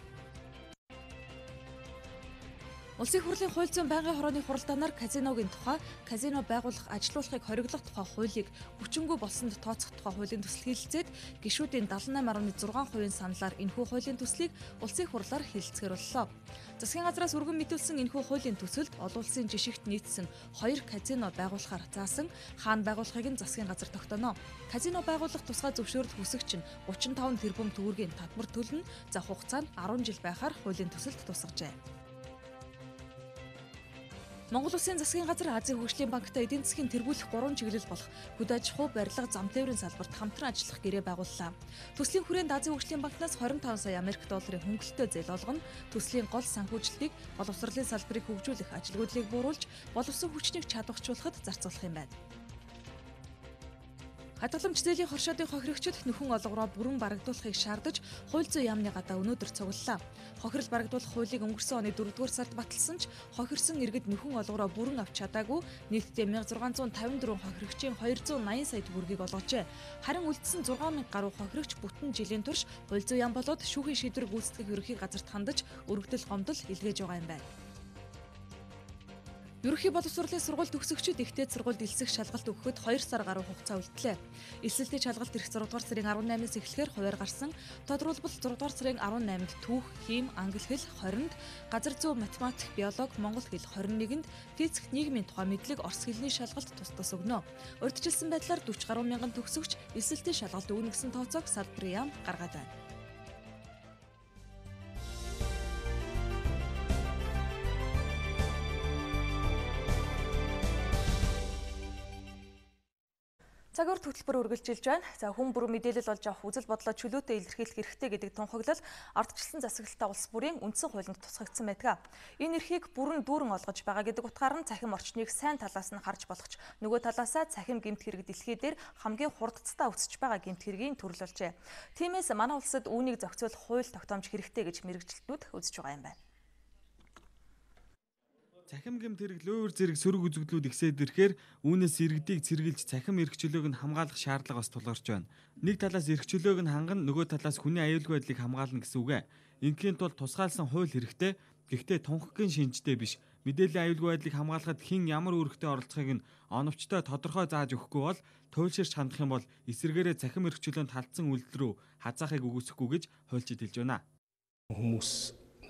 Улсын хурлын хууль зүйн байнгын хорооны хуралдаанаар казиногийн тухай, казино байгуулах, ажилуулахыг хориглох тухай хуулийг хүчингүй болсонд тооцох тухай хуулийн төсөл хэлэлцээд гишүүдийн 78.6% саналаар энэхүү хуулийн төслийг улсын хурлаар хэлэлцэхээр боллоо. Засгийн газраас өргөн мэдүүлсэн энэхүү хуулийн төсөлд олон улсын жишгт нийцсэн 2 казино байгуулахаар заасан хаана байгуулахыг нь засгийн газар тогтооно. Казино байгуулах тусгай зөвшөөрөл хүсэгч нь 35 тэрбум төгрөгийн татвар төлнө. За хугацаа нь 10 жил байхаар хуулийн төсөлд тусгажээ. Монгол Улсын засгийн газар Азийн хөгжлийн банктай эдийн засгийн тэргүүлэх 3 чиглэл болох хөдөө аж ахуй, барилга, зам тээврийн салбарт хамтран ажиллах гэрээ байгууллаа. Төслийн хүрээнд Азийн хөгжлийн банкнаас 25 сая Америк долларын хөнгөлөлтөө зээл олгоно. Төслийн гол санхүүжилтийг боловсролын салбарыг хөгжүүлэх ажилгүйдлийг бууруулж, боловсон хүчнийг чадварчуулахад зарцуулах юм байна. Хадгаламж зээлийн хоршоодын хохирогчид нөхөн олгороо бүрэн барагдуулахыг шаардаж, хууль зүйн яамны гадаа өнөөдөр цуглалаа. Хохирол барагдуулах хуулийг өнгөрсөн оны 4-р сард баталсан ч хохирсон иргэд нөхөн олгороо бүрэн авч чадаагүй. Нийтдээ 1654 хохирогчийн 280 сая төгрөгийг олгожээ. Харин үлдсэн 6000 гаруй хохирогч бүтэн жилийн турш хууль зүйн яам болоод шүүхийн шийдвэр гүйцэтгэх ерөнхий газарт хандаж өргөдөл гомдол илгээж байгаа юм байна. Ерөнхий боловсролын сургууль төгсөгчид ихтэй сургуульд элсэх шалгалт өгөхөд 2 сар гаруй хугацаа үлдлээ. Эсэлтийн шалгалт ирэх 6 дугаар сарын 18-аас эхлэхээр хуваар гарсан. Тодорхойлбол 6 дугаар сарын 18-нд түүх, хим, англи хэл 20-нд, газар зүй, математик, биологи, монгол хэл 21-нд, физик, нийгмийн тухай мэдлэг, орос хэлний шалгалт тус тус өгнө. Урьдчилсан байдлаар 40 гаруй мянган төгсөгч эсэлтийн шалгалт өгнө гэсэн тооцоог салбарын яам гаргаад байна. Цагаар хөтөлбөр үргэлжилж байна. За хүн бүрэн мэдээлэл олж авах үзэл бодлоо чөлөөтэй илэрхийлэх хэрэгтэй гэдэг тунхаглал ардчилсан засаглалтаа улс бүрийн үндсэн хуулинд тусгагдсан байдаг. Энэ эрхийг бүрэн дүүрэн олгож байгаа гэдэг утгаар нь цахим орчныг сайн талаас нь харж болохч нөгөө талаасаа цахим гэмт хэрэг дэлхий дээр хамгийн хурдцтай өсөж байгаа гэмт хэргийг төрөлжүүлжээ. Тиймээс манай улсад үүнийг зохицуулах хууль тогтоомж хэрэгтэй гэж мэргэжилтнүүд үзэж байгаа юм байна. Цахим гэмт хэрэг лөөвөр зэрэг сөрөг үзэгдлүүд ихсээд ирэхээр үүнээс иргэдийг цэргэлж цахим эрх чөлөөг нь хамгаалах шаардлага бас тулгарч байна. Нэг талаас эрх чөлөөг нь хангана, нөгөө талаас хүний аюулгүй байдлыг хамгаална гэсэн үг ээ. Ингийн тулд тусгаалсан хууль хэрэгтэй. Гэхдээ тунхагийн шинжтэй биш. Мэдээллийн аюулгүй байдлыг хамгаалахад хэн ямар үүрэгтэй оролцохыг нь оновчтой тодорхой зааж өгөхгүй бол туйлширч хандах юм бол эсэргээрээ цахим эрх чөлөөнд халтсан үйлдэл рүү хазаахыг үгүйсэхгүй гэж хуульчид хэлж байна. Хүмүүс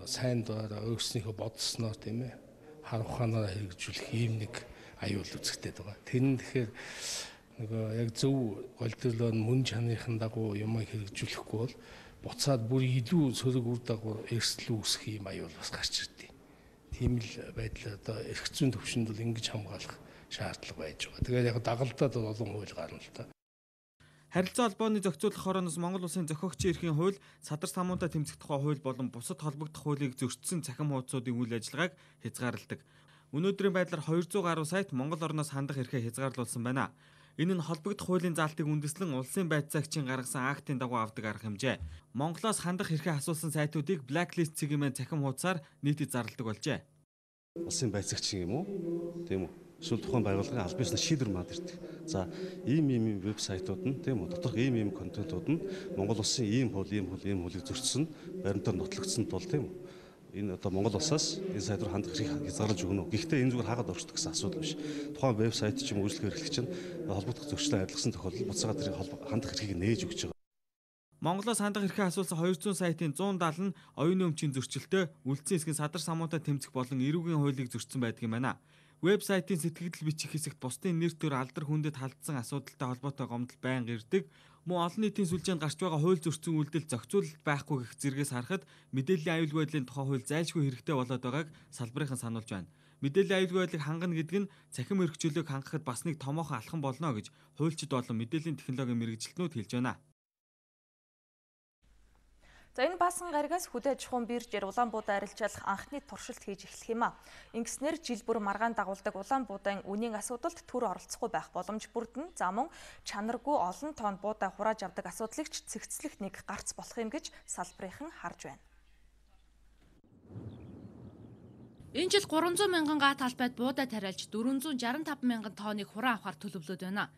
сайн дураараа өөрснийхөө бодсноор тийм ээ хар ухаанаараа хэрэгжүүлэх ийм нэг аюул үзэгдээд байгаа. Тэр нь тэгэхээр нөгөө яг зөв голидлол мөн чанарын дагуу юмыг хэрэгжүүлэхгүй бол буцаад бүр илүү сөрөг үр дагавар эрсдэл үүсэх ийм аюул бас гарч ирдээ. Тийм л байдлаар одоо эрх зүйн төвшөнд бол ингэж хамгаалах шаардлага байж байгаа. Тэгээд яг дагалдаад олон хууль гарна л та. Харилцаа холбооны зохицуулах хорооноос Монгол Улсын зохиогчийн эрхийн хууль, садар самуунтай тэмцэх тухай хууль болон бусад холбогдох хуулийг зөрчсөн цахим хуудсуудын үйл ажиллагааг хязгаарладаг. Өнөөдрийн байдлаар 200 гаруй сайт Монгол орноос хандах эрхээ хязгаарлуулсан байна. Энэ нь холбогдох хуулийн заалтыг үндэслэн улсын байцаагчийн гаргасан актын дагуу авдаг арга хэмжээ. Монголоос хандах эрхээ асуусан сайтуудыг blacklist цэгийн цахим хуудасаар нийтэд зарладаг болжээ. Улсын байцаагч юм уу? Тийм үү? Эсвэл тухайн байгууллагын аль биесний шийдвэр маад ирдэг. За ийм вебсайтууд нь тийм үү? Доторх ийм контентууд нь Монгол улсын ийм хуулийг зөрчсөн, баримтаар нотлогдсон тул тийм үү? Энэ одоо Монгол улсаас энэ сайд руу хандах эрхийг хязгаарлаж өгнө үү? Гэхдээ энэ зүгээр хаагаад оршдог гэсэн асуудал биш. Тухайн вебсайт ч юм уу үйлчлэг эрхлэгч нь холбогдох зөрчлөө адилгасан тохиолдолд буцаагаад тэрийг хандах эрхийг нээж өгч байгаа. Монголоос хандах эрхээ асуусан 200 сайтын 170 нь оюуны өмчийн зөрчилтэй, үлдсэн эсгийн садар самуунтай тэмцэх болон эрүүгийн хуулийг зөрчсөн байдаг юм байна. Вебсайтын сэтгэгдэл бичих хэсэгт бусдын нэр төр алдар хүндэд халдсан асуудалтай холбоотой гомдол байнга ирдэг. Мөн олон нийтийн сүлжээнд гарч байгаа хууль зөрчсөн үйлдэл зохицуулалт байхгүй гэх зэргээс харахад мэдээллийн аюулгүй байдлын тухай хууль зайлшгүй хэрэгтэй болоод байгааг салбарынхан сануулж байна. Мэдээллийн аюулгүй байдлыг хангана гэдэг нь цахим өргөжлөлийг хангахад бас нэг томоохон алхам болно гэж хуульчид болон мэдээллийн технологийн мэргэжилтнүүд хэлж байна. За энэ баасан гаригаас хөдөө аж ахуйн биржээр Улаанбуудаа арилжаалах анхны туршилт хийж эхлэх юм а. Ингэснээр жил бүр маргаан дагуулдаг Улаанбуудын үнийн асуудалд төр оролцохгүй байх боломж бүрдэн за мөн чанаргүй олон тонн буудаа хурааж авдаг асуудлыг ч цэгцлэх нэг гарц болох юм гэж салбарынхан харж байна. Энэ жил 300 мянган га талбайд буудаа тариалж 465 мянган тонныг хураан авахар төлөвлөд байна.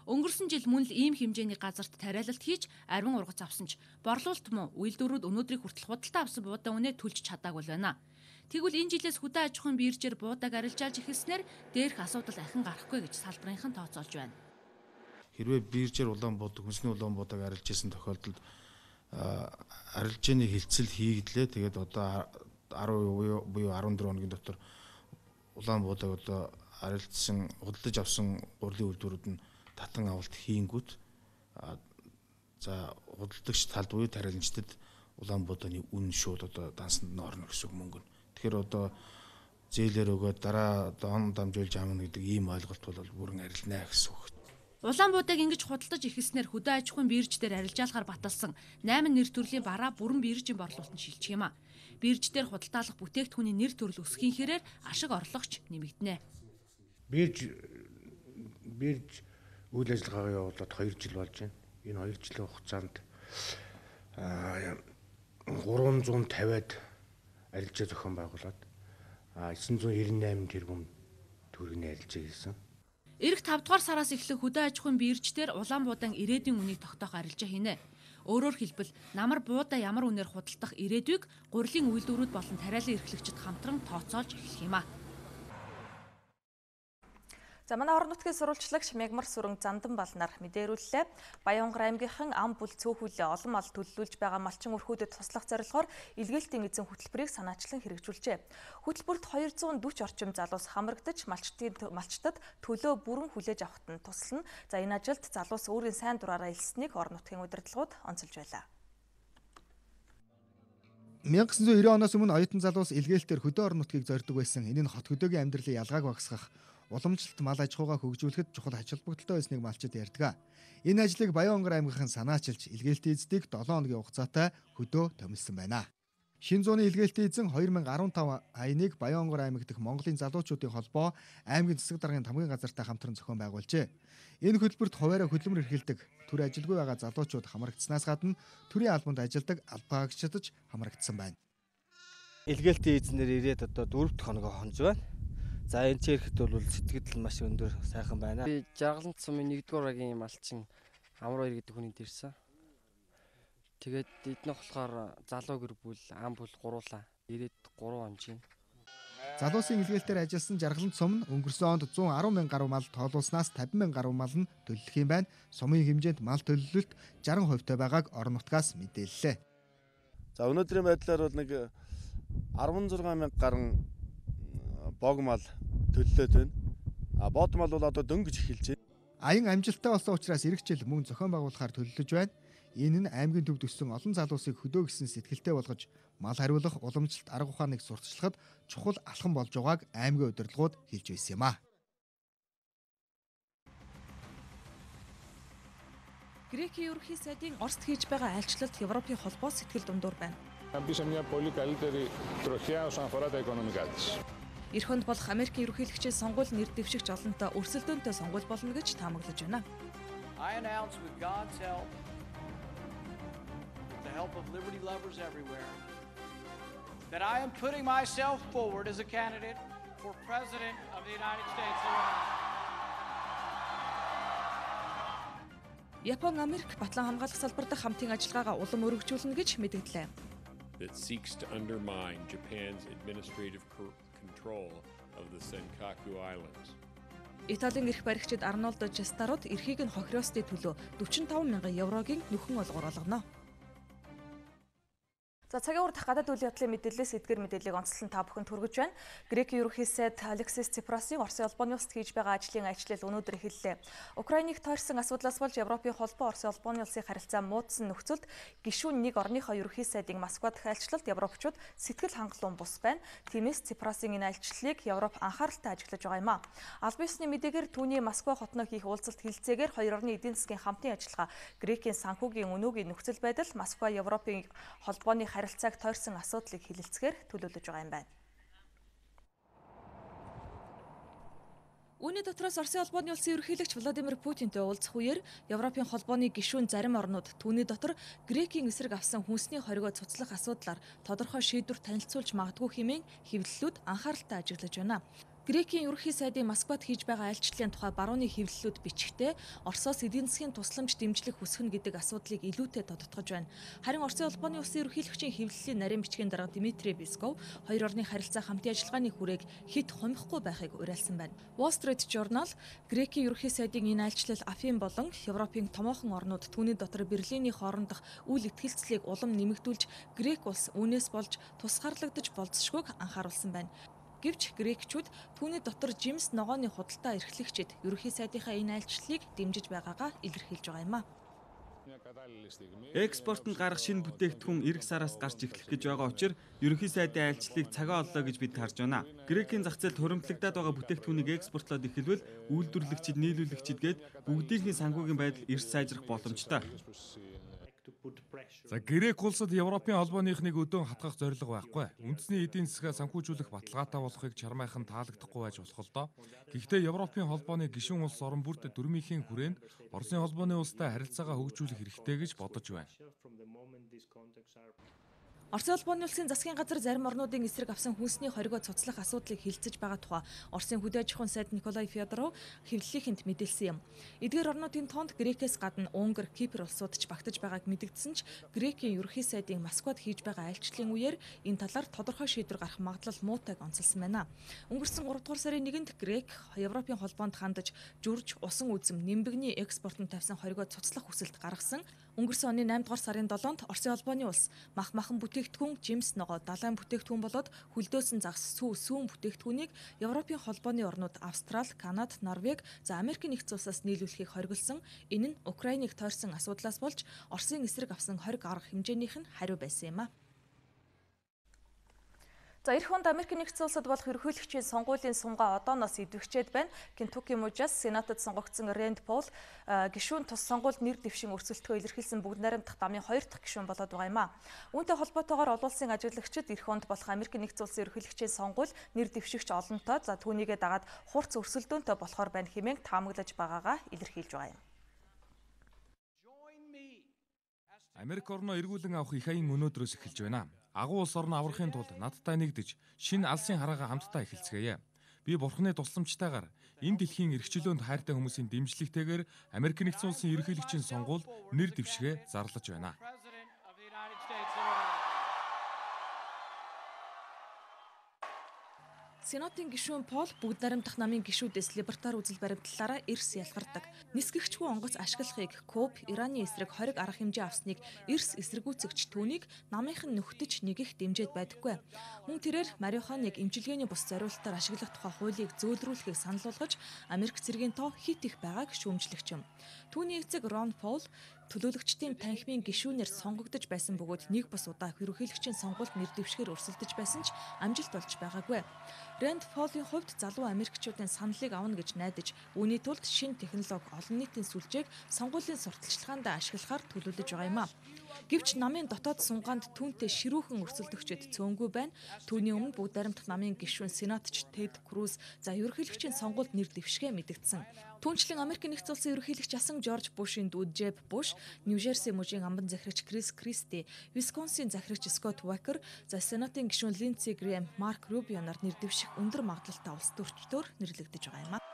Өнгөрсөн жил мөн л ийм хэмжээний газарт тариалалт хийж ариун ургац авсан ч борлуулалт мөн үйлдвэрүүд өнөөдрийг хүртэл худалдаа авсан буудаа үнэ төлж чадаагүй байна. Тэгвэл энэ жилээс хөдөө аж ахуйн биржээр буудааг арилжаалж эхэлснээр дээрх асуудал ахин гарахгүй гэж салбарынхан тооцоолж байна. Хэрвээ биржээр улаан буудаг, хүнсний улаан буудааг арилж исэн тохиолдолд арилжааны хилцэл хийгдлээ. Тэгээд одоо 10 буюу 14 хоногийн дотор улаан буудааг одоо арилжсан, худалдаж авсан гурилын үйлдвэрүүд нь татан авалт хийнгүүт за худалдагч талд буюу тариаланчдад улаан буудааны үн шууд одоо дансанд нь орно гэсэн үг мөнгө. Тэгэхээр одоо зээлээр өгөөд дараа он дамжуулж аавна гэдэг ийм ойлголт бол бүрэн арилнаа гэсэн үг. Улаан буудааг ингэж худалдаж эхэлснээр хөдөө аж ахуйн бирж дээр арилжаалахаар баталсан 8 нэр төрлийн бараа бүрэн биржийн борлуулалтанд шилжих юм а. Бирж дээр худалдаалах бүтээгдэхүүний нэр төрөл өсөхийн хэрээр ашиг орлогоч нэмэгдэнэ. Бирж үйл ажиллагаагаа явуулаад 2 жил болж байна. Энэ 2 жилийн хугацаанд 350-аад арилжаа зохион байгуулад 998 тэрбум төгрөгийн арилжаа хийсэн. Ирэх 5 дугаар сараас эхлэх хөдөө аж ахуйн бирждэр улаан буудаан ирээдүйн үнийг тогтоох арилжаа хийнэ. Өөрөөр хэлбэл намар буудаа ямар үнээр худалдах ирээдүйг гурилын үйлдвэрүүд болон тариалан эрхлэгчид хамтран тооцоолж эхлэх юм а. За манай орон нутгийн сурвалжлагч Мягмар сүрэн Зандан балнаар мэдээлүүллээ. Баянгар аймгийнхан ам бүл цөөхүүлээ олон мал төлөвлөж байгаа малчин өрхүүдэд туслах зорилгоор илгээлтийн эзэн хөтөлбөрийг санаачлан хэрэгжүүлжээ. Хөтөлбөрт 240 орчим залуус хамрагдаж малчтад төлөө бүрэн хүлээж авахт нь туслана. За энэ ажилд залуус өөрийн сайн дураараа илсныг орон нутгийн удирдлагууд онцолж байлаа. 1990 оноос өмнө оюутан залуус илгээлтээр хөдөө орон нутгийг зорддог байсан. Энэ нь хот хөдөөгийн амьдралын ялгааг багасгах, уламжлалт мал аж ахуйгаа хөгжүүлэхэд чухал ач холбогдолтой байсныг малчид ярьдаг. Энэ ажлыг Баянгар аймгийнхан санаачилж илгээлтийн эздийг 7 хоногийн хугацаатай хөдөө томилсон байна. Шинэ зууны илгээлтийн эзэн 2015 аяныг Баянгар аймаг дахь Монголын залуучуудын холбоо аймгийн засаг даргын тамгын газартай хамтран зохион байгуулжээ. Энэ хөтөлбөрт хуваараа хөдөлмөр эрхэлдэг, төр ажилгүй байгаа залуучууд хамрагдсанаас гадна төрийн албанд ажилладаг албаагчдад хамрагдсан байна. Илгээлтийн эзнэр ирээд одоо 4 дахь хоногоо хонж байна. За энэ чирхэд бол сэтгэл маш өндөр сайхан байна. Би Жаргалант сумын 1-р агийн малчин Амар баяр гэдэг хүнийд ирсэн. Тэгээд эднийх болохоор залуу гэр бүл ам бүл гуруулаа. Ирээд 3 онжин. Залуусын илгээлтээр ажилласан Жаргалант сум нь өнгөрсөн онд 110 мянга гаруй мал тоолуулснаас 50 мянга гаруй мал нь төлөх юм байна. Сумын хэмжээнд мал төлөлөлт 60% байгааг орон нутгаас мэдээллээ. За өнөөдрийн байдлаар бол нэг 16 мянга гаруй бог мал төлөлөөд байна. Бод мал бол одоо дөнгөж эхэлж байна. Аян амжилттай болсон учраас эх жил мөн зохион байгуулахаар төлөвлөж байна. Энэ нь аймгийн төвд өссөн олон залуусыг хөдөө гисэн сэтгэлтэй болгож мал хариулах, уламжлалт арга ухааныг сурталчлахад чухал алхам болж байгааг аймгийн удирдлагууд хэлж байсан юм а. Грекийн ерөнхий сайдын Оросд хийж байгаа айлчлалд Европын холбоо сэтгэл дундуур байна. Μπει σε μια πολύ καλύτερη τροχιά όσον αφορά τα οικονομικά της. Эх хонд болох Америкийн ерөнхийлөгчийн сонгуул нэр дэвшигч олонтой өрсөлдөөнтэй сонгуул болно гэж таамаглаж байна. I announce with God's help, with the help of liberty lovers everywhere, that I am putting myself forward as a candidate for President of the United States of America. Япон Америк батлан хамгаалах салбар дахь хамтын ажиллагаагаа улам өргөжүүлнэ гэж мэдгдлээ. That seeks to undermine Japan's administrative control of the Senkaku Islands. Италийн эрх баригчид Арнолдо Жестарууд эрхийг нь хохироосны төлөө 45 мянган еврогийн нөхөн олгоор олгоно. За цагаан урдах гадаад үйл явдлын мэдээлэлээс эдгээр мэдээллийг онцлон та бүхэнд хүргэж байна. Грекийн ерөнхий сайд Алексис Ципросын Оросын холбооны улсад хийж байгаа ажлын ажил өнөөдөр эхэллээ. Украиныг тойрсон асуудлаас болж Европын холбоо Оросын холбооны улсын харилцаа муудсан нөхцөлд гишүүн нэг орныхоо ерөнхий сайдын Москва дахь айлчлалд европчууд сэтгэл хангалуун бус байна. Тиймээс Ципросын энэ айлчлалыг Европ анхааралтай ажиглаж байгаа юм а. Албан ёсны мэдээгээр түүний Москва хотноо хийх уулзалт хэлцээгээр хоёр орны эдийн засгийн хамтын ажиллагаа Грекийн санхүүгийн өнөөгийн нөхцөл байдал Москва Европын холбооны харилцааг тойрсон асуудлыг хилэлцгээр төлөвлөж байгаа юм байна. Үүний дотроос Оросын холбооны улсын ерөнхийлөгч Владимир Путинтэй уулзах үеэр Европын холбооны гишүүн зарим орнууд түүний дотор Грекийн эсрэг авсан хүнсний хоригоо цуцлах асуудлаар тодорхой шийдвэр танилцуулж магадгүй хэмээн хэвлэлүүд анхааралтай ажиглаж байна. Грекийн ерөнхий сайдын Москвад хийж байгаа айлчлалын тухай барууны хэвлэлүүд бичгтээ Оросоос эдийн засгийн тусламж дэмжлэг хүсгэнэ гэдэг асуудлыг илүүтэй тодтогч байна. Харин Оросын холбооны улсын ерөнхийлөгчийн хэвлэлийн нарийн бичгийн дарга Дмитрий Песков хоёр орны харилцаа хамтын ажиллагааны хүрээг хэд хумихгүй байхыг уриалсан байна. Wall Street Journal Грекийн ерөнхий сайдын энэ айлчлал Афин болон Европын томоохон орнууд түүний дотор Берлиний хоорондох үйл итгэлцлийг улам нэмэгдүүлж Грек улс үүнээс болж тусгаарлагдаж болзошгүйг анхааруулсан байна. Гэвч грекчүүд түүний дотор Жимс ногооны худалдаа эрхлэгчид ерөнхий сайдынхаа энэ айлчлалыг дэмжиж байгаагаа илэрхийлж байгаа юм а. Экспортод гарах шинэ бүтээгдэхүүн эх сараас гарч эхлэх гэж байгаа учраас ерөнхий сайдын айлчлалыг цагаа оллоо гэж бид харж байна. Грекийн зах зээлд хуримтлагдаад байгаа бүтээгдэхүүнийг экспортлоод эхэлвэл үйлдвэрлэгчид, нийлүүлэгчид гээд бүгдийнхний санхүүгийн байдал эрс сайжрах боломжтой. За Грек улсад Европын холбооныхныг өдөөн хатгах зорилго байхгүй. Үндэсний эдийн засгаа санхүүжүүлэх баталгаатай болохыг чармайхан таалагдахгүй байж болох л доо. Гэхдээ Европын холбооны гишүүн улс орон бүрд дөрмийнхээ хүрээнд Оросын холбооны улстай харилцаагаа хөгжүүлэх хэрэгтэй гэж бодож байна. Оросын холбооны улсын засгийн газар зарим орнуудын эсрэг авсан хүнсний хоригоо цуцлах асуудлыг хилцэж байгаа тухай Оросын хөдөө аж ахуйн сайд Николай Федоров хэвлэлийнхэнд мэдээлсэн юм. Эдгээр орнуудын тоонд Грекээс гадна Унгар, Кипр улсууд ч багтаж байгааг мэдэгдсэн ч Грекийн ерөнхий сайдын Москвад хийж байгаа айлчлалын үеэр энэ талаар тодорхой шийдвэр гарах магадлал муутайг онцолсон байна. Өнгөрсөн 3 дугаар сарын 1-нд Грек Европын холбоонд хандаж жүрж усан үзэм нэмбэгний экспортод тавьсан хоригоо цуцлах хүсэлт гаргасан. Өнгөрсөн оны 8 дугаар сарын 7-нд Оросын холбооны улс махан бүтээгдэхүүн, жимс ногоо, далайн бүтээгдэхүүн болоод хөлдөөсөн загас, сүүн бүтээгдэхүүнийг Европын холбооны орнууд Австрали, Канада, Норвеги, за Америкийн нэгдсэн улсаас нийлүүлэхийг хориглосон. Энэ нь Украиныг тойрсон асуудлаас болж Оросын эсрэг авсан хориг арга хэмжээнийх нь хариу байсан юм а. За эх хонд Америкийн нэгдсэн улсад болох ерөнхийлөгчийн сонгуулийн сунгаа одооноос идэвхжээд байна. Кентукки мужаас Сенатад сонгогдсон Рэнд Пол гишүүн тус сонгуульд нэр дэвшин өрсөлдөхөө илэрхийлсэн бүгд найрамдах дамын 2 дахь гишүүн болоод байгаа юм а. Үүнтэй холбоотойгоор олон улсын ажиглагчид эх хонд болох Америкийн нэгдсэн улсын ерөнхийлөгчийн сонгуул нэр дэвшигч олонтой за түүнийгээ дагаад хурц өрсөлдөөнтэй болохоор байна хэмээн таамаглаж байгаагаа илэрхийлж байгаа юм. Америк орноо эргүүлэн авах их аян өнөөдрөөс эхэлж байна. Агуу улс орноо аврахын тулд надтай нэгдэж шинэ алсын хараагаа хамтдаа эхэлцгээе. Би бурхны тусламжтайгаар энэ дэлхийн эрхчлөөнд хайртай хүмүүсийн дэмжлэгтэйгээр Америк нэгдсэн улсын ерөнхийлөгчийн сонгуул нэр дэвшгээ зарлаж байна. Сенатын гишүүн Пол бүгд найрамдах намын гишүүдээс либертар үзэл баримтлалаараа эрс ялгардаг. Нисгэгчгүй онгоц ашиглахыг Куб, Ираны эсрэг хориг арга хэмжээ авсныг эрс эсэргүүцэгч түүнийг намынхан нөхдөж нэг их дэмжиж байдаггүй. Мөн тэрээр марихуаныг эмчилгээний бус зориулалтаар ашиглах тухай хуулийг зөөлрүүлэхийг санал болгож Америк цэргийн тоо хит их байгааг шүүмжлэгч юм. Түүний эцэг Рон Пол төлөөлөгчдийн танхимын гишүүнээр сонгогдож байсан бөгөөд нэг бас удаа ерөнхийлөгчийн сонгуульд нэр дэвшгээр өрсөлдөж байсан ч амжилт олж байгаагүй. Rand Paul-ийн хувьд залуу Америкчуудын саналыг авна гэж найдаж, үүний тулд шинэ технологи олон нийтийн сүлжээг сонгуулийн сурталчилгаанд ашиглахаар төлөвлөж байгаа юм а. Гэвч намын дотоод сунгаанд түүнтэй ширүүхэн өрсөлдөгчд цөөнгүй байна. Түүний өмнө бүгд баримтах намын гишүүн сенатч Тед Круз за ерөнхийлөгчийн сонгуульд нэр дэвшгэ мэдэгдсэн. Түүнчлэн Америкийн нэгдсэн улсын ерөнхийлөгч асан Жорж Бушийн дүү Жеб Буш, Нью-Жерси мужийн амбан захирагч Крис Кристи, Висконсин захирагч Скотт Вакер, за сенатын гишүүн Линдси Грэм, Марк Рубио нар нэр дэвших өндөр магадлалтай улс төрчдөөр нэрлэгдэж байгаа юм а.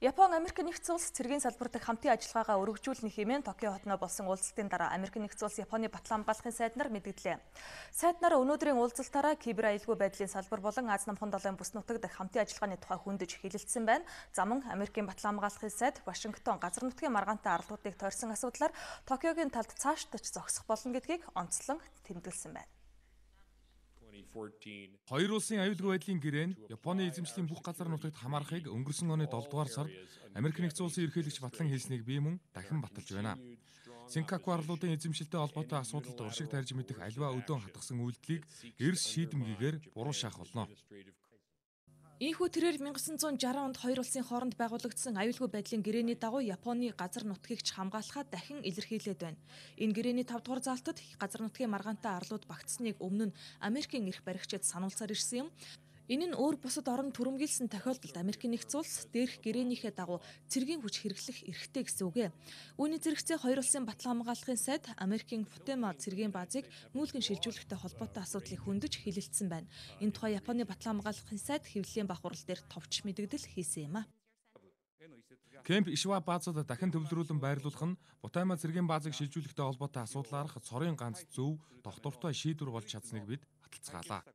Япон Америкийн нэгдсэн улс цэргийн салбар дахь хамтын ажиллагаагаа өргөжүүлнэ хэмээн Токио хотноо болсон уулзалтын дараа Америкийн нэгдсэн улс Японы батлан хамгаалахын сайд нар мэдгдлээ. Сайд нар өнөөдрийн уулзалтаараа кибер аюулгүй байдлын салбар болон Аз намхан далайн бүс нутаг дахь хамтын ажиллагааны тухай хөндөж хэлэлцсэн байна. За мөн Америкийн батлан хамгаалахын сайд Вашингтон газар нутгийн маргаантай арлуудыг тойрсон асуудлаар Токиогийн талд цаашдаж зогсох болно гэдгийг онцлон тэмдэглэсэн байна. Хоёр улсын аюулгүй байдлын гэрээнд Японы эзэмшлийн бүх газар нутагт хамаарахыг өнгөрсөн оны 7 дугаар сард Америк нэгдсэн улсын ерөнхийлөгч батлан хэлснийг бие мөн дахин баталж байна. Сенкаку арлуудын эзэмшилтэй холбоотой асуудалд уршиг тарьж мэдэх аливаа өдөөн хатгсан үйлдэлийг эрс шийдэмгийгээр буруу шаах болно. Ийхүү тэрээр 1960 онд хоёр улсын хооронд байгуулагдсан аюулгүй байдлын гэрээний дагуу Японы газар нутгийг ч хамгаалахад дахин илэрхийлээд байна. Энэ гэрээний 5 дугаар заалтад газар нутгийн маргаантай арлууд багтсныг өмнө нь Америкийн эрх баригчид сануулсаар ирсэн юм. Энэ нь өөр бусад орон түрэмгийлсэн тохиолдолд Америкийн нэгдсэн улс дээрх гэрээнийхээ дагуу цэргийн хүч хэрэглэх эрхтэй гэсэн үг ээ. Үүний зэрэгцээ хоёр улсын батлан хамгаалахын сайд Америкийн Футема цэргийн баазыг нүүлгэн шилжүүлэхтэй холбоотой асуудлыг хөндөж хэлэлцсэн байна. Энэ тухай Японы батлан хамгаалахын сайд хэвлэлийн бахурал дээр товч мэдэгдэл хийсэн юм а. Кемп Ишва баазад дахин төвлөрүүлэн байрлуулах нь Футема цэргийн баазыг шилжүүлэхтэй холбоотой асуудлаарх цорын ганц зөв тогтвортой шийдвэр болж чадсныг бид баталцгаалаа.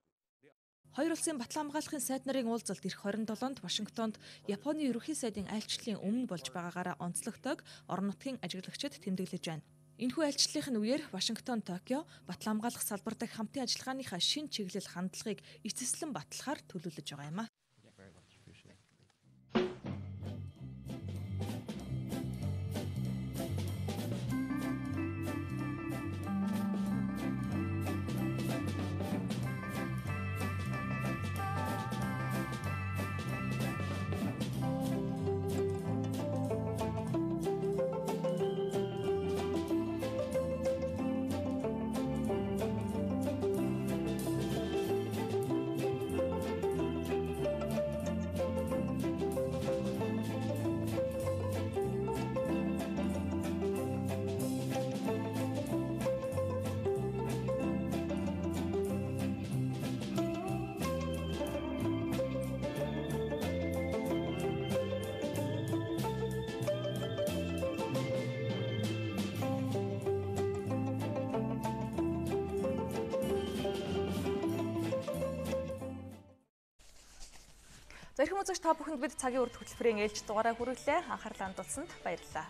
Хоёр улсын батлан хамгаалахын сайд нарын уулзалт эх 27-нд Вашингтонд Японы ерөнхий сайдын айлчлалын өмнө болж байгаагаараа онцлогтойг орон нутгийн ажиглагчид тэмдэглэж байна. Энэхүү айлчлалын үеэр Вашингтон, Токио батлан хамгаалах салбар дахь хамтын ажиллагааныхаа шинэ чиглэл хандлагыг эцэслэн батлахаар төлөвлөж байгаа юм а. За эрхэм үзэгч та бүхэнд бид цагийн урд хөтөлбөрийн ээлж дугаараа хүргэлээ. Анхаарлаа хандуулсанд баярлалаа.